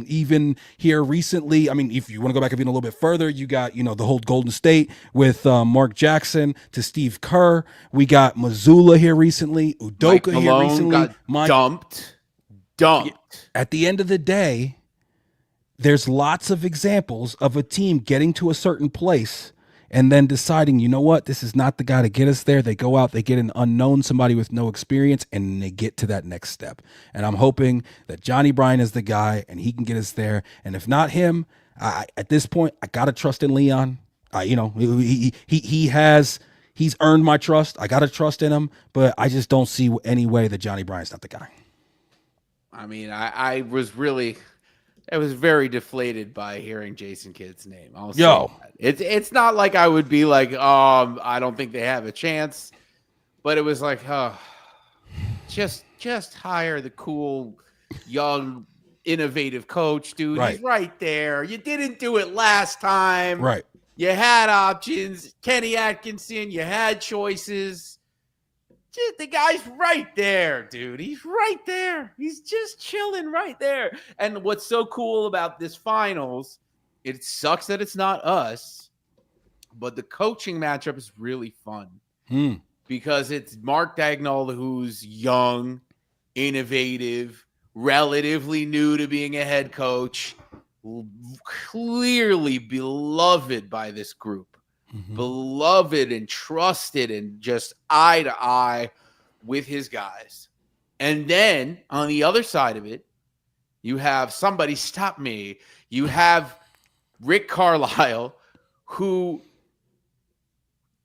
even here recently. I mean, if you want to go back even a little bit further, you got, the whole Golden State with Mark Jackson, to Steve Kerr. We got Mazzulla here recently, Udoka here recently. Got dumped. At the end of the day, there's lots of examples of a team getting to a certain place and then deciding, you know what, this is not the guy to get us there. They go out, they get an unknown, somebody with no experience, and they get to that next step. And I'm hoping that Johnny Bryant is the guy and he can get us there. And if not him, at this point, I got to trust in Leon. He's earned my trust. I got to trust in him, but I just don't see any way that Johnny Bryant's not the guy. I mean, I was very deflated by hearing Jason Kidd's name. It's not like I would be like, I don't think they have a chance, but it was like, just hire the cool, young, innovative coach, dude. Right. He's right there. You didn't do it last time. Right. You had options. Kenny Atkinson, you had choices. The guy's right there, dude. He's right there. He's just chilling right there. And what's so cool about this finals, it sucks that it's not us, but the coaching matchup is really fun because it's Mark Dagnall, who's young, innovative, relatively new to being a head coach, clearly beloved by this group. Beloved and trusted and just eye to eye with his guys. And then on the other side of it, you have somebody stop me. You have Rick Carlisle, who,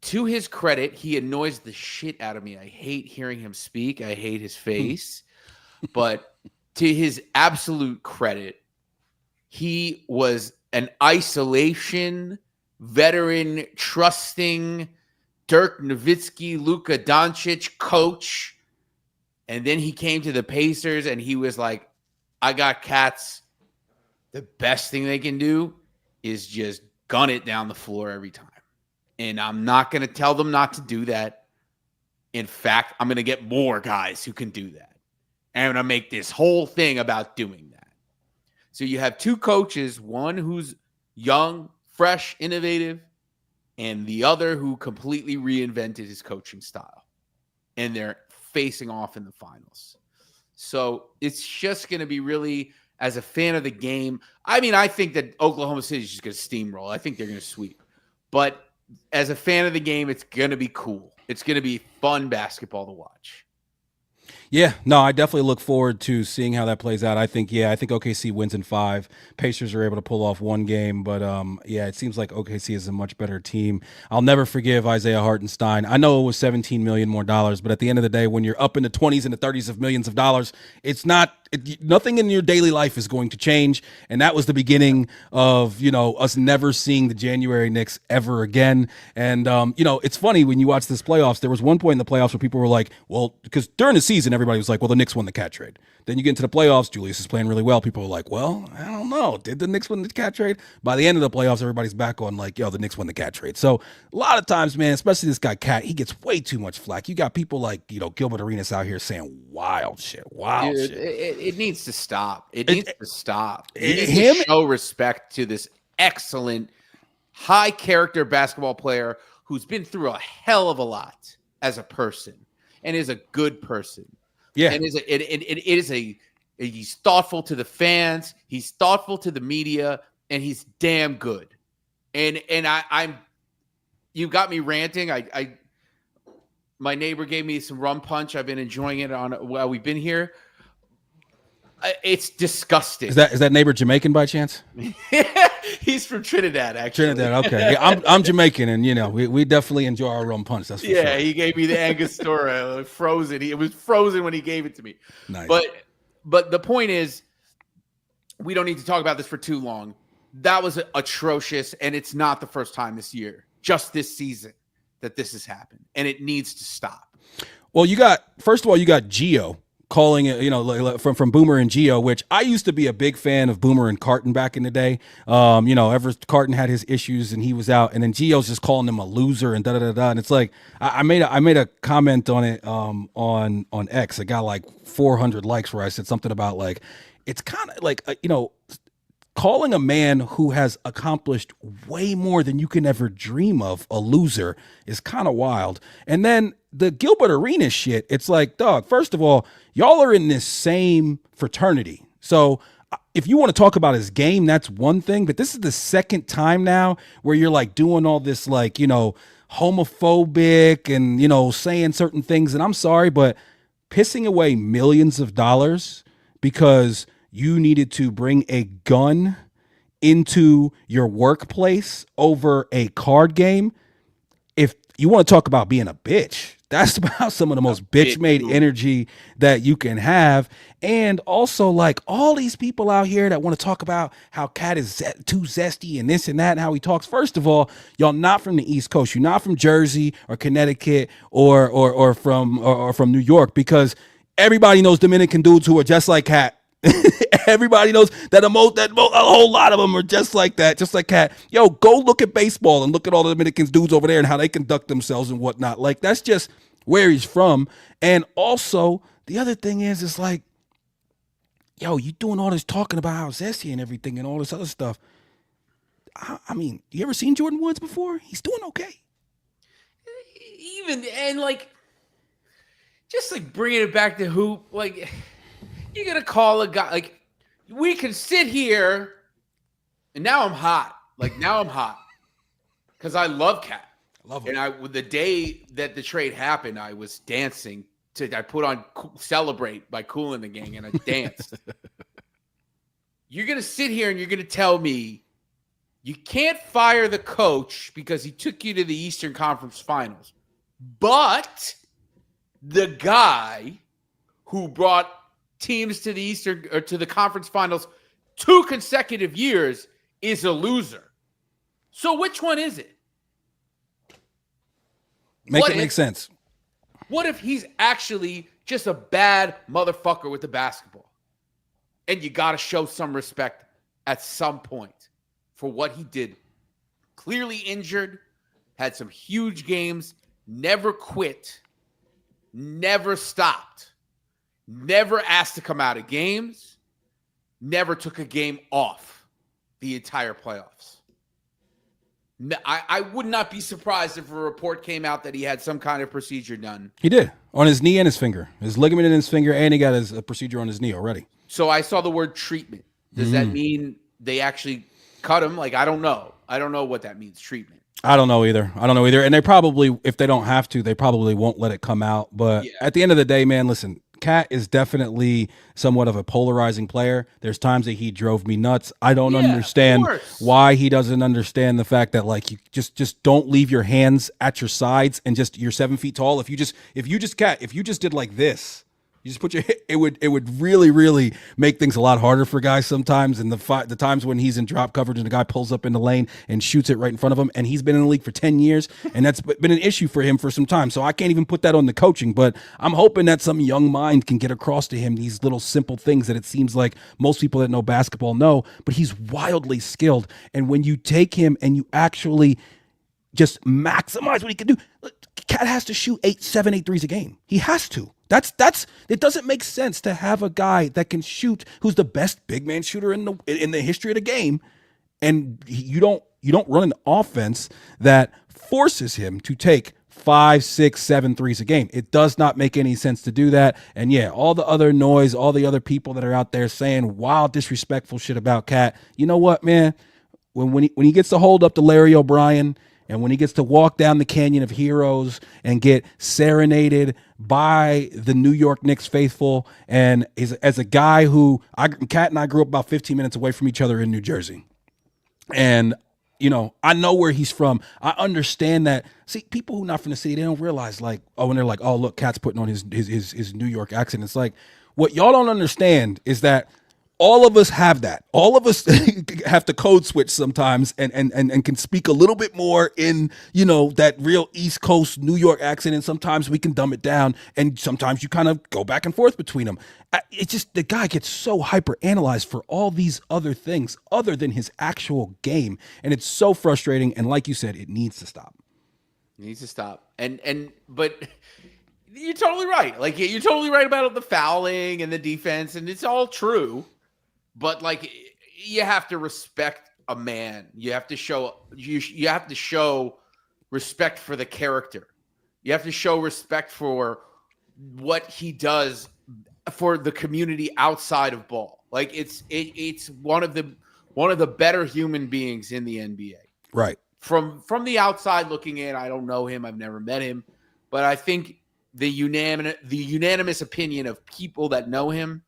to his credit, he annoys the shit out of me. I hate hearing him speak. I hate his face. But to his absolute credit, he was an isolation veteran, trusting, Dirk Nowitzki, Luka Doncic coach. And then he came to the Pacers and he was like, I got cats. The best thing they can do is just gun it down the floor every time. And I'm not going to tell them not to do that. In fact, I'm going to get more guys who can do that. And I'm going to make this whole thing about doing that. So you have two coaches, one who's young, fresh, innovative, and the other who completely reinvented his coaching style. And they're facing off in the finals. So it's just going to be really, as a fan of the game, I mean, I think that Oklahoma City is just going to steamroll. I think they're going to sweep. But as a fan of the game, it's going to be cool. It's going to be fun basketball to watch. Yeah, no, I definitely look forward to seeing how that plays out. I think OKC wins in 5. Pacers are able to pull off one game, but yeah, it seems like OKC is a much better team. I'll never forgive Isaiah Hartenstein. I know it was $17 million more, but at the end of the day, when you're up in the 20s and the 30s of millions of dollars, it's not. Nothing in your daily life is going to change, and that was the beginning of us never seeing the January Knicks ever again. And it's funny when you watch this playoffs. There was one point in the playoffs where people were like, "Well," because during the season everybody was like, "Well, the Knicks won the cat trade." Then you get into the playoffs, Julius is playing really well. People are like, "Well, I don't know, did the Knicks win the cat trade?" By the end of the playoffs, everybody's back on like, "Yo, the Knicks won the cat trade." So a lot of times, man, especially this guy Cat, he gets way too much flack. You got people like Gilbert Arenas out here saying wild shit. Dude, it needs to stop. It needs to stop. You need to show respect to this excellent, high character basketball player who's been through a hell of a lot as a person and is a good person. Yeah, and he's thoughtful to the fans. He's thoughtful to the media, and he's damn good. And I'm you got me ranting. My neighbor gave me some rum punch. I've been enjoying it while we've been here. It's disgusting. Is that neighbor Jamaican by chance? He's from Trinidad, actually. Trinidad, okay. Yeah, I'm Jamaican, and we definitely enjoy our rum punch. That's for sure. Yeah, he gave me the Angostura frozen. It was frozen when he gave it to me. Nice. But the point is, we don't need to talk about this for too long. That was atrocious, and it's not the first time this year, just this season, that this has happened, and it needs to stop. Well, you got Gio calling it, from Boomer and Gio, which I used to be a big fan of Boomer and Carton back in the day. Ever Carton had his issues and he was out, and then Gio's just calling him a loser and da da da da. And it's like I made a comment on it on X. I got like 400 likes where I said something about like it's kind of like calling a man who has accomplished way more than you can ever dream of a loser is kind of wild. And then the Gilbert Arenas shit, it's like, dog, first of all, y'all are in this same fraternity. So if you want to talk about his game, that's one thing. But this is the second time now where you're like doing all this like, homophobic and, saying certain things. And I'm sorry, but pissing away millions of dollars because you needed to bring a gun into your workplace over a card game. If you want to talk about being a bitch, that's about some of the most bitch-made energy that you can have. And also, like, all these people out here that want to talk about how Cat is too zesty and this and that and how he talks. First of all, y'all not from the East Coast. You're not from Jersey or Connecticut or from New York, because everybody knows Dominican dudes who are just like Cat. Everybody knows that a whole lot of them are just like that, just like Cat. Yo, go look at baseball and look at all the Dominicans dudes over there and how they conduct themselves and whatnot. Like, that's just where he's from. And also, the other thing is like, yo, you doing all this talking about how zesty and everything and all this other stuff. I mean, you ever seen Jordan Woods before? He's doing okay. Even, and like, just like bringing it back to hoop, like, you're going to call a guy, like, we can sit here, and now I'm hot. Like, now I'm hot. Because I love Cat. Love him. And the day that the trade happened, I was dancing. I put on Celebrate by Kool and the Gang, and I danced. You're going to sit here and you're going to tell me you can't fire the coach because he took you to the Eastern Conference Finals. But the guy who brought teams to the Eastern or to the conference finals 2 consecutive years is a loser. So which one is it? Make What it make if sense. what if he's actually just a bad motherfucker with the basketball? And you got to show some respect at some point for what he did. Clearly injured, had some huge games, never quit, never stopped, never asked to come out of games, never took a game off the entire playoffs. I would not be surprised if a report came out that he had some kind of procedure done. He did on his knee and his finger, his ligament in his finger, and he got his procedure on his knee already. So I saw the word treatment. Does that mean they actually cut him? Like, I don't know. I don't know what that means, treatment. I don't know either. And they probably, if they don't have to, they probably won't let it come out. But at the end of the day, man, listen, Cat is definitely somewhat of a polarizing player. There's times that he drove me nuts. I don't understand why he doesn't understand the fact that, like, you just don't leave your hands at your sides and just, you're 7 feet tall. If you just did like this, you just put your, it would really make things a lot harder for guys sometimes. And the times when he's in drop coverage and the guy pulls up in the lane and shoots it right in front of him, and he's been in the league for 10 years, and that's been an issue for him for some time. So I can't even put that on the coaching, but I'm hoping that some young mind can get across to him these little simple things that it seems like most people that know basketball know, but he's wildly skilled. And when you take him and you actually just maximize what he can do, Cat has to shoot 7, 8 threes a game. He has to. It doesn't make sense to have a guy that can shoot, who's the best big man shooter in the history of the game, and you don't run an offense that forces him to take 5, 6, 7 threes a game. It does not make any sense to do that. And yeah, all the other noise, all the other people that are out there saying wild disrespectful shit about Cat. You know what, man? When he gets to hold up to Larry O'Brien, and when he gets to walk down the Canyon of Heroes and get serenaded by the New York Knicks faithful, and as a guy who, Cat and I grew up about 15 minutes away from each other in New Jersey. And, you know, I know where he's from. I understand that. See, people who are not from the city, they don't realize, like, when they're like, oh, look, Cat's putting on his New York accent. It's like, what y'all don't understand is that all of us have that. All of us have to code switch sometimes and can speak a little bit more in, you know, that real East Coast New York accent. And sometimes we can dumb it down. And sometimes you kind of go back and forth between them. It's just, the guy gets so hyper analyzed for all these other things other than his actual game. And it's so frustrating. And like you said, it needs to stop. It needs to stop. But you're totally right. Like, you're totally right about the fouling and the defense, and it's all true. But, like, you have to respect a man. You have to show you have to show respect for the character. You have to show respect for what he does for the community outside of ball. Like, it's one of the better human beings in the NBA. Right. From the outside looking in, I don't know him. I've never met him, but I think the unanimous opinion of people that know him,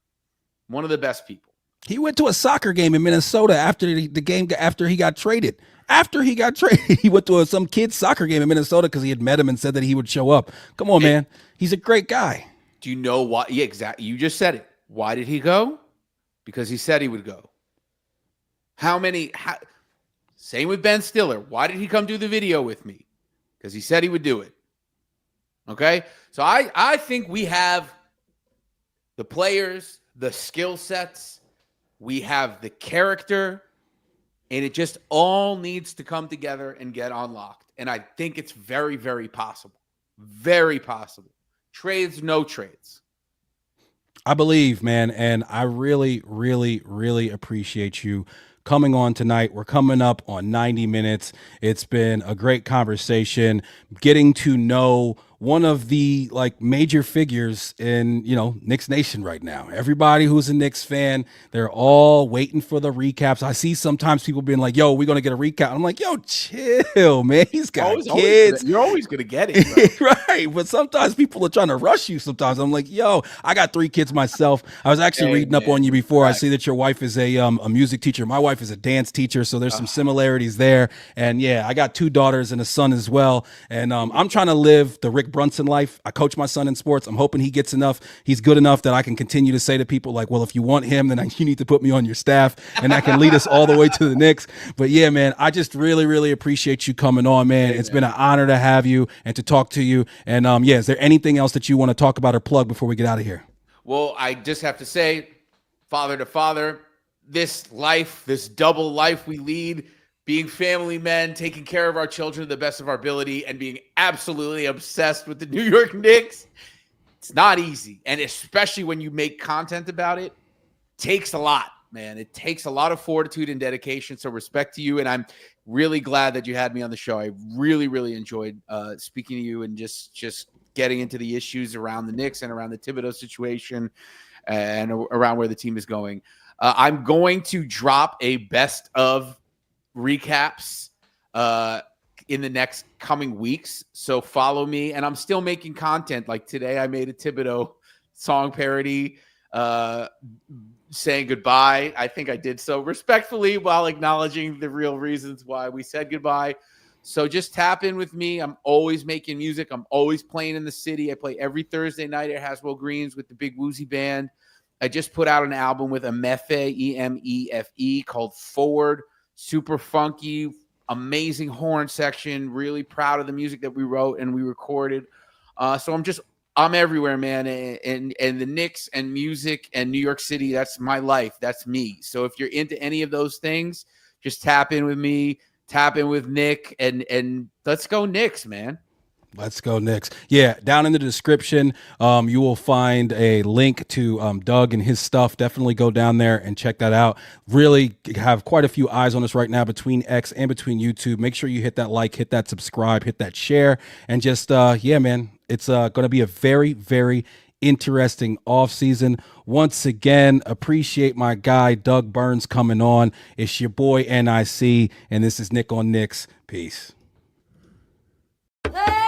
one of the best people. He went to a soccer game in Minnesota after he got traded. After he got traded, he went to some kid's soccer game in Minnesota because he had met him and said that he would show up. Come on, man. He's a great guy. Do you know why? Yeah, exactly. You just said it. Why did he go? Because he said he would go. Same with Ben Stiller. Why did he come do the video with me? Because he said he would do it. Okay? So I think we have the players, the skill sets, we have the character, and it just all needs to come together and get unlocked. And I think it's very, very possible. Very possible. Trades, no trades. I believe, man, and I really, really, really appreciate you coming on tonight. We're coming up on 90 minutes. It's been a great conversation, getting to know one of the, like, major figures in, you know, Knicks Nation right now. Everybody who's a Knicks fan, they're all waiting for the recaps. I see sometimes people being like, yo, we're going to get a recap. I'm like, yo, chill, man. He's got kids. You're always going to get it. Right. But sometimes people are trying to rush you sometimes. I'm like, yo, I got 3 kids myself. I was actually reading up on you before. Right. I see that your wife is a music teacher. My wife is a dance teacher. So there's some similarities there. And yeah, I got 2 daughters and a son as well. And I'm trying to live the Rick Brunson life. I coach my son in sports. I'm hoping he gets enough. He's good enough that I can continue to say to people like, well, if you want him, then you need to put me on your staff, and that can lead us all the way to the Knicks. But yeah, man, I just really, really appreciate you coming on, man. It's been an honor to have you and to talk to you. And yeah, is there anything else that you want to talk about or plug before we get out of here? Well, I just have to say, father to father, this life, this double life we lead, being family men, taking care of our children to the best of our ability, and being absolutely obsessed with the New York Knicks, it's not easy. And especially when you make content about it, takes a lot, man. It takes a lot of fortitude and dedication. So respect to you. And I'm really glad that you had me on the show. I really, really enjoyed speaking to you and just getting into the issues around the Knicks and around the Thibodeau situation and around where the team is going. I'm going to drop a best of recaps in the next coming weeks. So follow me. And I'm still making content. Like today, I made a Thibodeau song parody saying goodbye. I think I did so respectfully while acknowledging the real reasons why we said goodbye. So just tap in with me. I'm always making music. I'm always playing in the city. I play every Thursday night at Haswell Greens with the Big Woozy Band. I just put out an album with Emefe, E-M-E-F-E, called Forward. Super funky, amazing horn section. Really proud of the music that we wrote and we recorded. So I'm everywhere, man. And the Knicks and music and New York City, that's my life. That's me. So if you're into any of those things, just tap in with me. Tap in with Nick, and let's go Knicks, man. Let's go Knicks. Yeah, down in the description, you will find a link to Doug and his stuff. Definitely go down there and check that out. Really have quite a few eyes on us right now between X and between YouTube. Make sure you hit that like, hit that subscribe, hit that share, and just, yeah, man, it's going to be a very, very interesting offseason. Once again, appreciate my guy, Doug Berns, coming on. It's your boy, N.I.C., and this is Nick on Knicks. Peace. Hey!